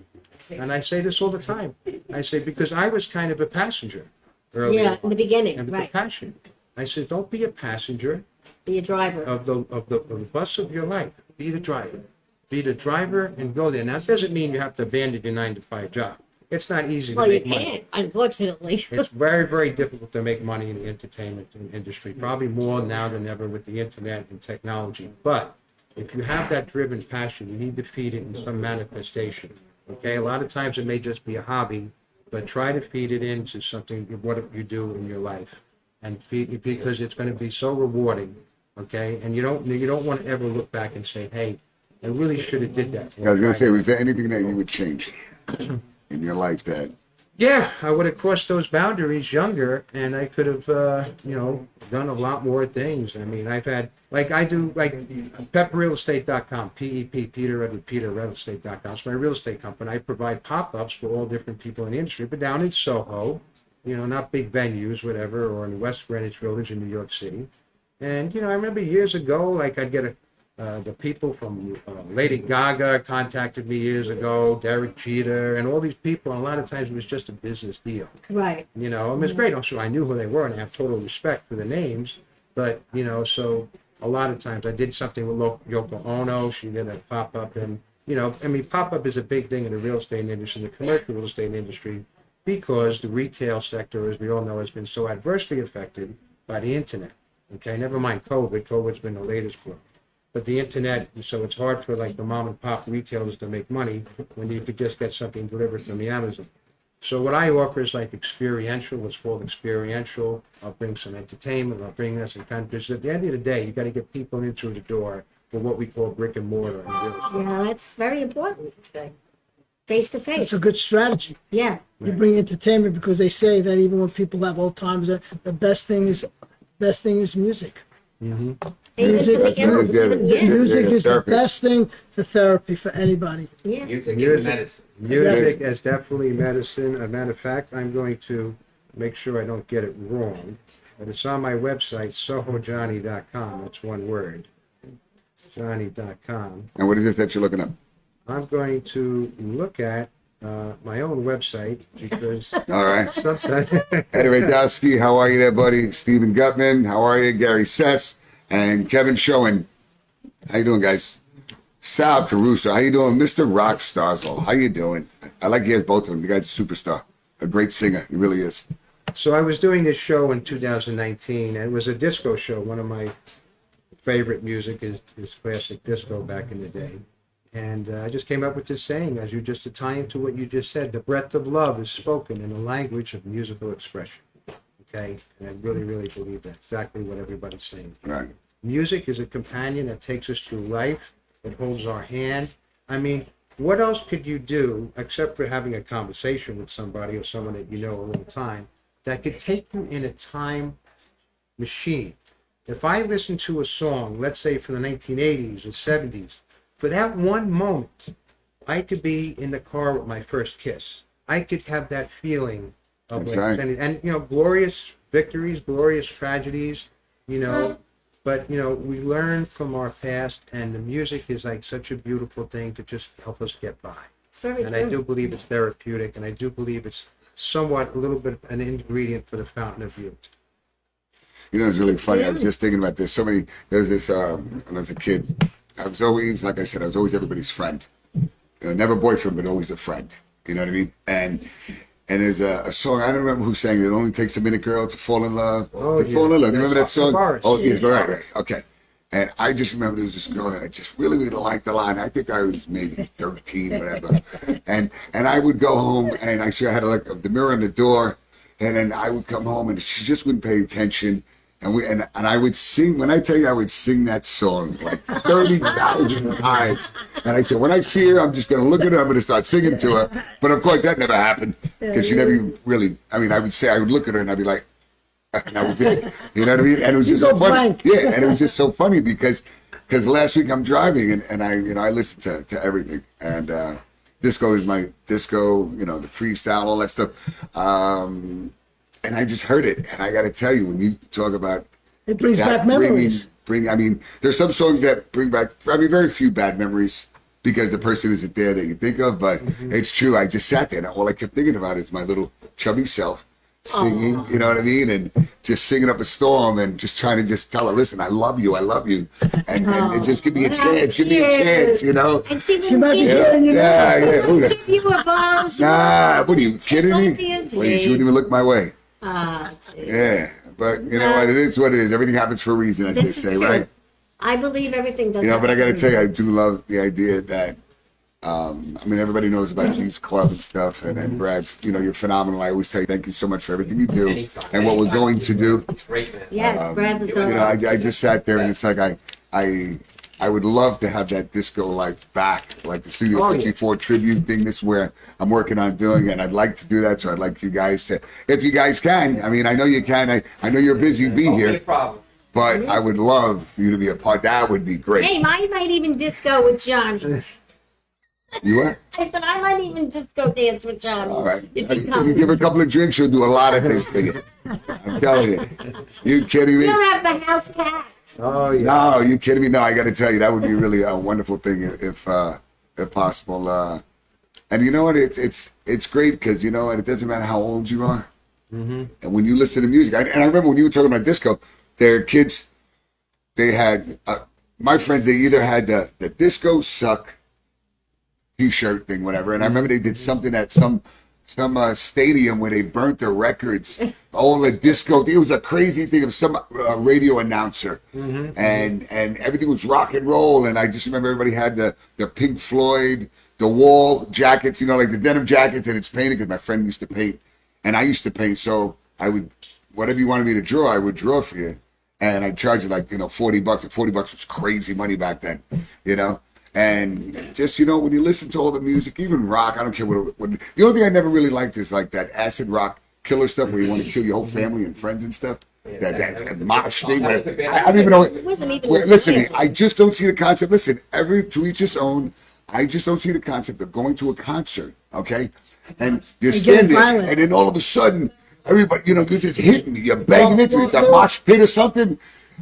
And I say this all the time. I say, because I was kind of a passenger earlier. Yeah, in the beginning, and with right. the passion. I said, don't be a passenger Be a driver. of the bus of your life. Be the driver. Be the driver and go there. Now, it doesn't mean you have to abandon your 9-to-5 job. It's not easy to Well, you make money. can't, unfortunately. It's very, very difficult to make money in the entertainment industry, probably more now than ever with the internet and technology. But if you have that driven passion, you need to feed it in some manifestation. Okay, a lot of times it may just be a hobby, but try to feed it into something, what you do in your life, and feed it because it's going to be so rewarding. Okay, and you don't want to ever look back and say, hey, I really should have did that. I was going to say, was there anything that you would change in your life that, Yeah, I would have crossed those boundaries younger, and I could have, you know, done a lot more things. I mean, I've had, like, I do, like, peprealestate.com, P-E-P, Peter Edward, peterrealestate.com. It's my real estate company. I provide pop-ups for all different people in the industry, but down in Soho, you know, not big venues, whatever, or in West Greenwich Village in New York City. And, you know, I remember years ago, like, I'd get the people from Lady Gaga contacted me years ago, Derek Jeter, and all these people. And a lot of times it was just a business deal. Right. You know, I mean, it's great. Also, I knew who they were, and I have total respect for the names. But, you know, so a lot of times I did something with Yoko Ono. She did a pop-up in I mean, pop-up is a big thing in the real estate industry, the commercial real estate industry, because the retail sector, as we all know, has been so adversely affected by the internet. Okay, never mind COVID. COVID's been the latest blow. But the internet, so it's hard for like the mom and pop retailers to make money when you could just get something delivered from the Amazon. So what I offer is like experiential, what's called experiential. I'll bring some entertainment, I'll bring this and kind of, because at the end of the day, you got to get people in through the door for what we call brick and mortar and real estate. Yeah, that's very important. Face to It's face. a good strategy. Yeah. They bring entertainment because they say that even when people have old times, the best thing is music. Music is the best thing for therapy for anybody. Yeah. Music is medicine. Music is definitely medicine. As a matter of fact, I'm going to make sure I don't get it wrong, but it's on my website, sohojohnny.com. That's one word, johnny.com. And what is this that you're looking up? I'm going to look at my own website because All right. sometimes Eddie Radowski, how are you there, buddy? Stephen Gutman, how are you? Gary Sess and Kevin Schoen. How you doing, guys? Sal Caruso, how you doing? Mr. Rock Starzl, how you doing? I like you guys, both of them. The guy's a superstar, a great singer. He really is. So I was doing this show in 2019, and it was a disco show. One of my favorite music is classic disco back in the day. And I just came up with this saying, as you just tie into what you just said, the breath of love is spoken in the language of musical expression. Okay? And I really, really believe that's exactly what everybody's saying. Right. Music is a companion that takes us through life. It holds our hand. I mean, what else could you do except for having a conversation with somebody or someone that you know a long time that could take you in a time machine? If I listen to a song, let's say from the 1980s or 70s, for that one moment, I could be in the car with my first kiss. I could have that feeling of That's like, right. and glorious victories, glorious tragedies, but we learn from our past, and the music is like such a beautiful thing to just help us get by. It's very And true. I do believe it's therapeutic, and I do believe it's somewhat a little bit an ingredient for the fountain of youth. You know, it's really funny. I was just thinking about this. There's this, when I was a kid, I was always, like I said, I was always everybody's friend. Never boyfriend, but always a friend. You know what I mean? And there's a song, I don't remember who sang it. It only takes a minute, girl, to fall in love. Oh, to fall in love. You remember that That's song? Forrest. Oh, yes, right. Okay. And I just remember there was this girl that I just really, really liked a lot. I think I was maybe 13, whatever. And I would go home, and I had like the mirror on the door, and then I would come home, and she just wouldn't pay attention. And I would sing, when I tell you I would sing that song like 30,000 times. And I said, when I see her, I'm just going to look at her, I'm going to start singing to her. But of course, that never happened because she never really, I mean, I would look at her and I'd be like, and I was it. You know what I mean? And it was just so funny. blank. Yeah, and it was just so funny because last week I'm driving and I listen to everything. And disco is my disco, the freestyle, all that stuff. And I just heard it, and I got to tell you, when you talk about It brings that back memories. There's some songs that bring back, very few bad memories because the person isn't there that you think of, but it's true. I just sat there, and all I kept thinking about is my little chubby self singing, you know what I mean? And just singing up a storm and just trying to just tell her, listen, I love you. And just give me a chance, And she She will might be give hearing you now. Yeah, who the- give you a blow. Nah, what are you kidding me? Talk to you, Wait, she wouldn't even look my way. Gee. Yeah, but you know what? It is what it is. Everything happens for a reason, as they This is say, true. right? I believe everything does. But I got to happen. tell you, I do love the idea that, everybody knows about G's Club and stuff, and Brad, you're phenomenal. I always tell you, thank you so much for everything you do and what we're going to do. Great man. Yes, Brad's a dog. I just sat there and it's like I would love to have that disco back, like the Studio 54 tribute thing. This is where I'm working on doing it, and I'd like to do that. So I'd like you guys to, if you guys can. I mean, I know you can. I know you're busy. Be Won't be a here, problem. but I would love you to be a part. That would be great. Hey, I might even disco with Johnny. You what? I said I might even disco dance with Johnny. All right. If You you come. give her a couple of drinks, she'll do a lot of things for you. I'm telling you. You kidding me? We'll have the house packed. Oh, yeah. No, you kidding me? No, I got to tell you, that would be really a wonderful thing if possible. And you know what? It's great because you know what? It doesn't matter how old you are. And when you listen to music, and I remember when you were talking about disco, their kids, they had my friends. They either had the disco suck T-shirt thing, whatever. And I remember they did something at some stadium where they burnt the records, all the disco. It was a crazy thing of some radio announcer, and everything was rock and roll. And I just remember everybody had the Pink Floyd, the Wall jackets, you know, like the denim jackets, and it's painted because my friend used to paint, and I used to paint. So I would, whatever you wanted me to draw, I would draw for you, and I'd charge you like, you know, $40. And $40 was crazy money back then, you know. And just, you know, when you listen to all the music, even rock, I don't care what the only thing I never really liked is like that acid rock killer stuff where you want to kill your whole family and friends and stuff. That mosh thing. I don't even know. Listen, I just don't see the concept. Listen, to each his own. I just don't see the concept of going to a concert, okay? And you're standing there, and then all of a sudden, everybody, you know, you're just hitting me. You're banging into me. It's a mosh pit or something.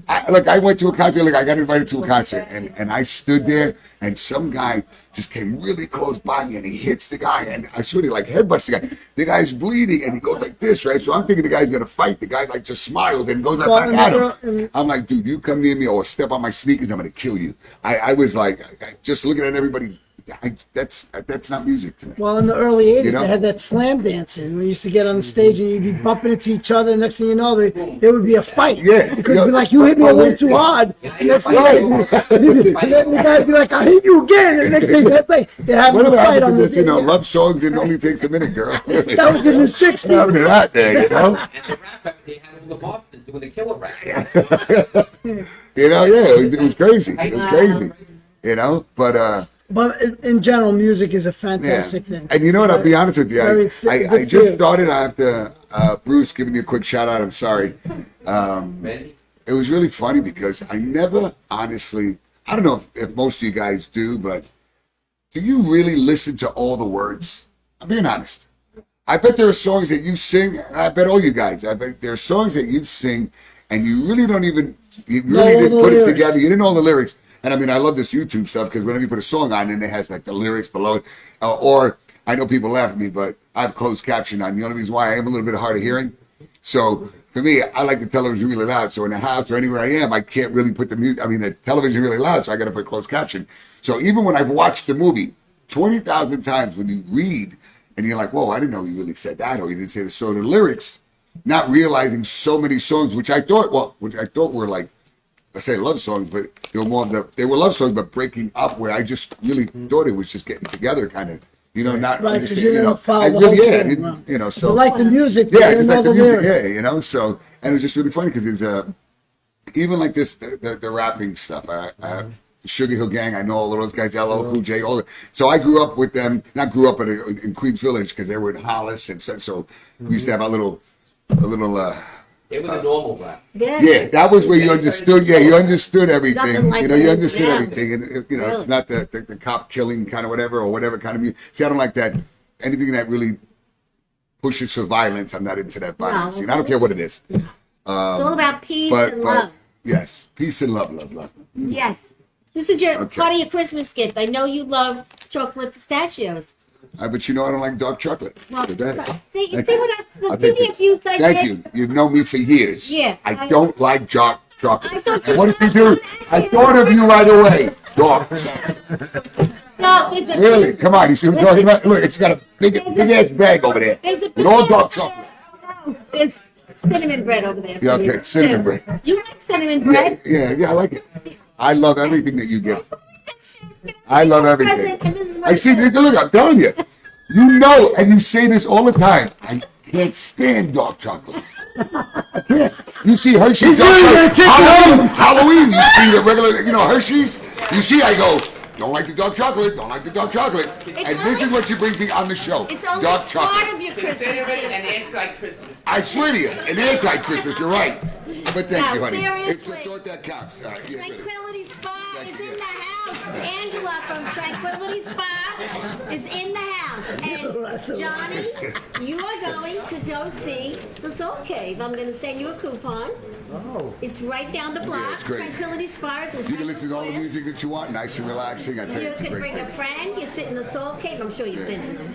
I went to a concert, like I got invited to a concert, and I stood there, and some guy just came really close by me, and he hits the guy, and I swear he like headbutts the guy. The guy's bleeding, and he goes like this, right? So I'm thinking the guy's gonna fight. The guy like just smiles and goes right back at him. I'm like, dude, you come near me or step on my sneakers, I'm gonna kill you. I was like, just looking at everybody. That's not music to me. Well, in the early 80s, You know? they had that slam dancing. We used to get on the stage and you'd be bumping into each other. Next thing you know, there would be a fight. Yeah. Because you'd be like, you hit me a little too hard. Next thing and then the guy'd be like, I hit you again. And next thing they're having Whatever a fight happened on to the this, you know, love songs, it only takes a minute, girl. That was in the 60s. What happened to that there, you know? And the rap, they had all the Boston doing the killer rap. You know, yeah, it was crazy. It was crazy. You know, but in general, music is a fantastic thing. And you know what? I'll be honest with you. Very I just started. I have to, Bruce, giving you a quick shout out. I'm sorry. It was really funny because I never honestly, I don't know if most of you guys do, but do you really listen to all the words? I'm being honest. I bet there are songs that you sing, and I bet all you guys, I bet there are songs that you sing and you really don't even, you really didn't put it together. You didn't know all the lyrics. And I mean, I love this YouTube stuff because whenever you put a song on and it has like the lyrics below it, or I know people laugh at me, but I have closed caption on. The only reason why I am a little bit hard of hearing. So for me, I like the television really loud. So in the house or anywhere I am, I can't really put the music. I mean, the television really loud, so I got to put closed caption. So even when I've watched the movie 20,000 times, when you read and you're like, whoa, I didn't know you really said that, or you didn't say the so the lyrics, not realizing so many songs, which I thought were like, I say love songs, but they were more of they were love songs, but breaking up where I just really thought it was just getting together, kind of, you know, not Right, understand, you know, follow the whole thing, right. you know, so But like the music, yeah, you just know like the the music, lyrics. yeah, you know, so, and it was just really funny because there's even like this, the rapping stuff, Sugar Hill Gang, I know all of those guys, LL Cool J, all the, so I grew up with them, not grew up in Queens Village because they were in Hollis, and so we used to have a little, It was a normal rap. yeah, that was where you understood. Yeah, you understood everything. Nothing like You know, you that. understood Yeah. everything, and you know, Really. it's not the cop killing kind of whatever or whatever kind of music. See, I don't like that. Anything that really pushes for violence, I'm not into that violence. And I don't care what it is. It's all about peace and love. Yes, peace and love. Yes. This is your Okay. part of your Christmas gift. I know you love chocolate pistachios. But you know, I don't like dark chocolate. Well, So that- see Thank what I'll the take thing this. is, you think Thank you. You've known me for years. Yeah, I don't like dark chocolate. I thought And you- what did you do? I thought of you right away. Dark chocolate. No, there's a Really? Come on, you see what I'm talking about? Look, it's got a big ass bag over there. There's a With all big dark ass- chocolate. Oh, there's cinnamon bread over there. Yeah, okay, cinnamon bread. You like cinnamon bread? Yeah, I like it. I love everything that you give. I love everything. I see, look, I'm telling you. You know, and you say this all the time. I can't stand dark chocolate. I can't. You see Hershey's dark chocolate. Halloween, you see the regular, you know, Hershey's. You see, I go, don't like the dark chocolate, don't like the dark chocolate. And this is what you bring me on the show. It's only Dark chocolate. part of your Christmas gift. anti-Christmas. I swear to you, an anti-Christmas, you're right. But thank Now, you, honey. It's the seriously. thought that counts. Yes, it is. Tranquility Spa Thank is you. in the house. Angela from Tranquility Spa is in the house. And Johnny, you are going to go see the Soul Cave. I'm going to send you a coupon. It's right down the block. it's great. Tranquility Spa is in You can listen to all the Franklin music that you want, nice and relaxing. I tell you, You it's a could great bring a thing. friend. You sit in the Soul Cave. I'm sure you've been in them.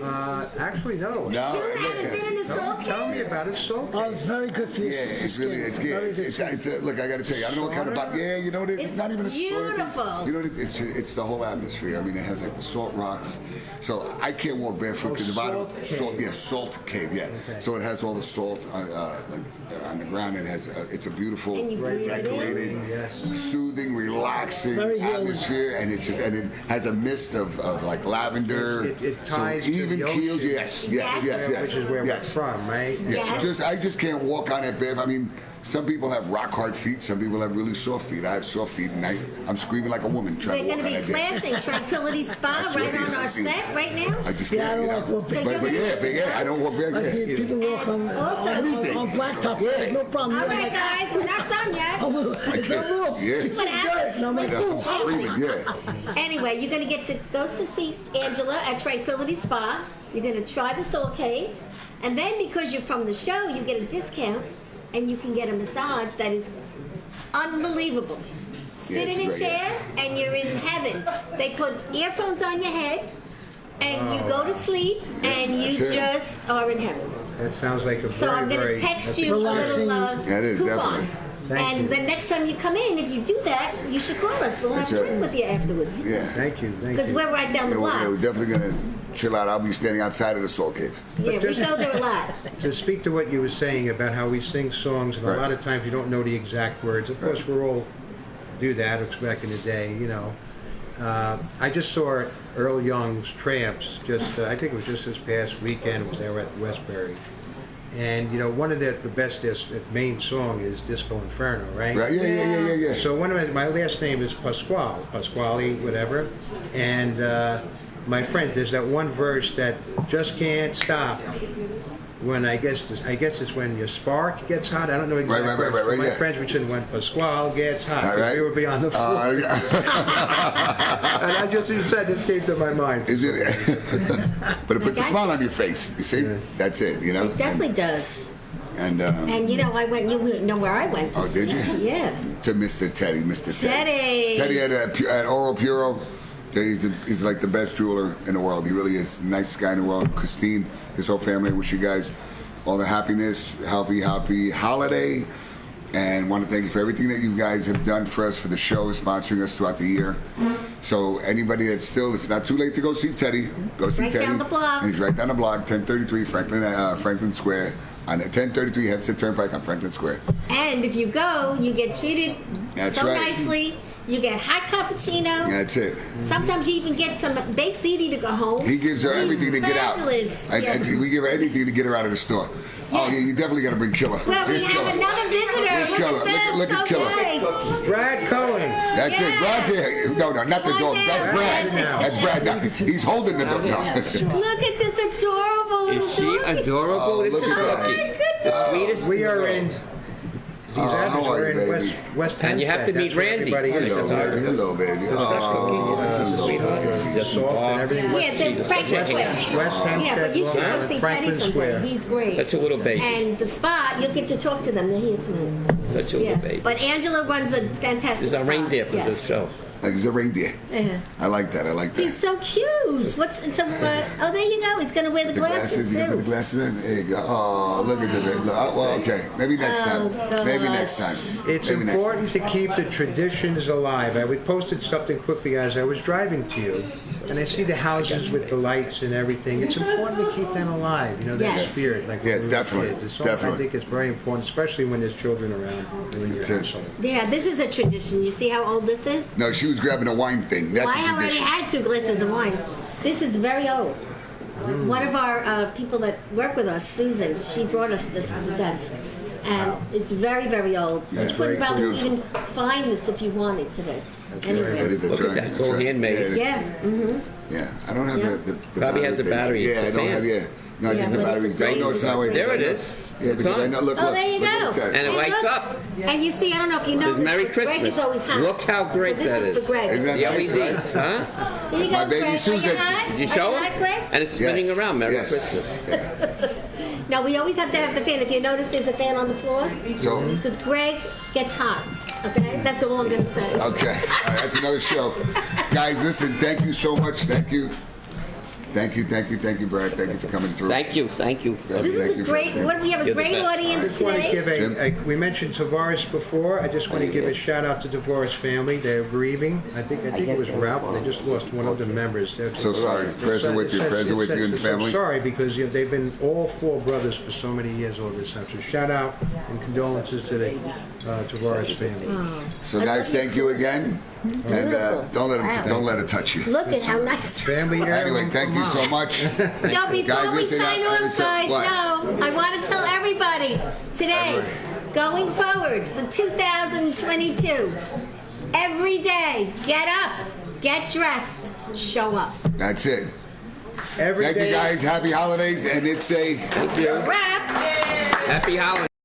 Actually, no. No, You haven't been in a soul Tell me cave? about it. Soul Oh, it's very good for you. Yeah, it's really, it's good. Very good. Look, I got to tell you, I don't know what kind of body. Yeah, you know what it is? It's not even a sort of beautiful. thing. You know what it is? It's the whole atmosphere. I mean, it has like the salt rocks. So I can't walk barefoot because the bottom salt cave. Yeah. Okay. So it has all the salt on the ground. It has it's a beautiful, And you breathe it in. decorated, soothing, relaxing Very healing. atmosphere, and it has a mist of like lavender. It ties so to even the keels. ocean. Yes. Which is where we're from, right? Yeah, Yes. I just can't walk on it barefoot. I mean, some people have rock hard feet. Some people have really soft feet. I have soft feet, and I'm screaming like a woman trying We're to walk going to on be that. flashing Tranquility Spa That's right right. on our set right now. I just Yeah, I can't. don't like walking. But yeah, I don't walk barefoot. Like Yeah. people walk on blacktop, like, no problem. All Yeah, right, like, guys, we're not done yet. a little, it's a little. Yeah. It's What happens? dirt. And I'm like, I'm ooh, screaming. Yeah. Anyway, you're going to get to go to see Angela at Tranquility Spa. You're going to try the Soul Cave. And then because you're from the show, you get a discount and you can get a massage that is unbelievable. Sit in a it's great. chair and you're in heaven. They put earphones on your head and you go to sleep and you That's it. just are in heaven. That sounds like a So very, I'm going very... to text that's a you a relaxing- little Yeah, it is, coupon. definitely. Thank And you. the next time you come in, if you do that, you should call us. We'll have That's a right. drink with you afterwards. Yeah. Thank you. Because we're right down the block. We're definitely gonna chill out. I'll be standing outside of the Soul Cave. Yeah, we go there a lot. To speak to what you were saying about how we sing songs, and Right. a lot of times you don't know the exact words. Of course, we're all do that. It's back in the day, you know. I just saw Earl Young's Tramps. I think it was just this past weekend. It was there at Westbury. And you know, one of the best main song is Disco Inferno, right? Right? Yeah. So one of my last name is Pasquale, whatever. And my friend, there's that one verse that just can't stop. When I guess it's when your spark gets hot. I don't know exactly. Right, My yeah. friends would say when Pasquale gets hot, All right. we would be on the floor. And I just, you said, this came to my mind. Is it? But it puts a smile on your face. You see? That's it. You know. It definitely does. And And you know, you know where I went. Oh, did you? Yeah. To Mr. Teddy, Mr. Teddy. Teddy at Oro Puro. He's like the best jeweler in the world. He really is the nicest guy in the world. Christine, his whole family. I wish you guys all the happiness, happy holiday, and want to thank you for everything that you guys have done for us for the show, sponsoring us throughout the year. So anybody that's still, it's not too late to go see Teddy. Go see Right Teddy. down the block. And he's right down the block, 1033 Franklin Square. On 1033 Hempstead Turnpike on Franklin Square. And if you go, you get treated That's so right. nicely. You get hot cappuccino. That's it. Sometimes you even get some baked ziti to go home. He gives her everything to get out. Fabulous. And Yeah. we give her anything to get her out of the store. Oh, yeah, you definitely got to bring Killer. Well, we Here's have Killer. another visitor. Here's Look Killer. at this. Look at Killer. Okay. Brad Cohen. That's Yeah. it, Brad there. No, not the Come on dog. down, That's Brad. Brad. That's Brad now. He's holding the dog. No. Look at this adorable little Is she dog. adorable? Oh, This look is at that. lucky. My goodness. The sweetest. We are world. in. These addresses how are are you, in baby? West And you have to Hempstead. meet That's where Randy. everybody is. Hello, baby. Hello, baby. Oh, Sweetheart. Doesn't Soft and bark. everything. Yeah, they're Jesus, Franklin such a Square. hand. West Hempstead. Yeah, but you should go see Franklin Teddy Square. sometime. He's great. Such a little baby. And the spa, you'll get to talk to them. They're here tonight. Such a Yeah. little baby. But Angela runs a fantastic There's a spa. reindeer for Yes. this show. like he's a reindeer. Yeah. I like that. I like that. He's so cute. Oh, there you go. He's going to wear the The glasses, you can put the too. glasses in. There you go. Oh, look at the look. Well, okay. Maybe next time. Maybe next time. It's Maybe next important to keep the traditions alive. I would posted something quickly as I was driving to you, and I see the houses with the lights and everything. It's important to keep them alive. You know, that Yes. spirit. Like when Yes, we were definitely, kids. It's all- definitely. I think it's very important, especially when there's children around in your That's it. household. Yeah, this is a tradition. You see how old this is? No, she was grabbing a wine thing. That's Well, a I already tradition. had 2 glasses of wine. This is very old. One of our people that work with us, Susan, she brought us this for the desk. And it's very, very old. Yeah, You it's couldn't very probably beautiful. even find this if you wanted today. Ready Anyway. to Look try. at that, it's all That's right. handmade. Yeah. Mm-hmm. Yeah, I don't have Yeah. the Probably has the thing. battery. Yeah, It's I a don't fan. have. Yeah, no, I Yeah, think the but it's batteries. great. No, it's not. Wait, There it is. Yeah, It's because I on. know. Look, Oh, there you look what go. it says. And it And lights look, up. And you see, I don't know if you know There's Merry but Greg Christmas. is always hot. Look how great so this that is is. for Greg. Isn't that The nice, LEDs, right? huh? Here you My go, baby Greg. Are Susan. you hot? Did you Are show you hot, him? Greg? And it's spinning Yes. around. Merry Yes. Christmas. Now, we always have to have the fan. If you notice, there's a fan on the floor. So, Because Greg gets hot. Okay? That's all I'm going to say. okay, all right, that's another show, guys. Listen, thank you so much. Thank you. Thank you, Brad. Thank you for coming through. Thank you. This Thank is you a for great. everything. What we have a You're the great best. I audience just want to today. give we mentioned Tavares before. I just want to give a shout out to Tavares family. They're grieving. I think it was Ralph. They just lost one of the members. So sorry. Prayers are with you. Prayers are with you and the family. I'm sorry because they've been all four brothers for so many years all this time. So shout out and condolences to the Tavares family. So guys, thank you again, and don't let it touch you. Look at how nice. Family Anyway, heirloom thank you so much. No, before Guys, we listen sign up. off, Listen, guys, what? no, I want to tell everybody today, going forward for 2022, every day, get up, get dressed, show up. That's it. Every Thank you day- guys. Happy holidays, and it's a Thank you. Wrap. Happy holidays.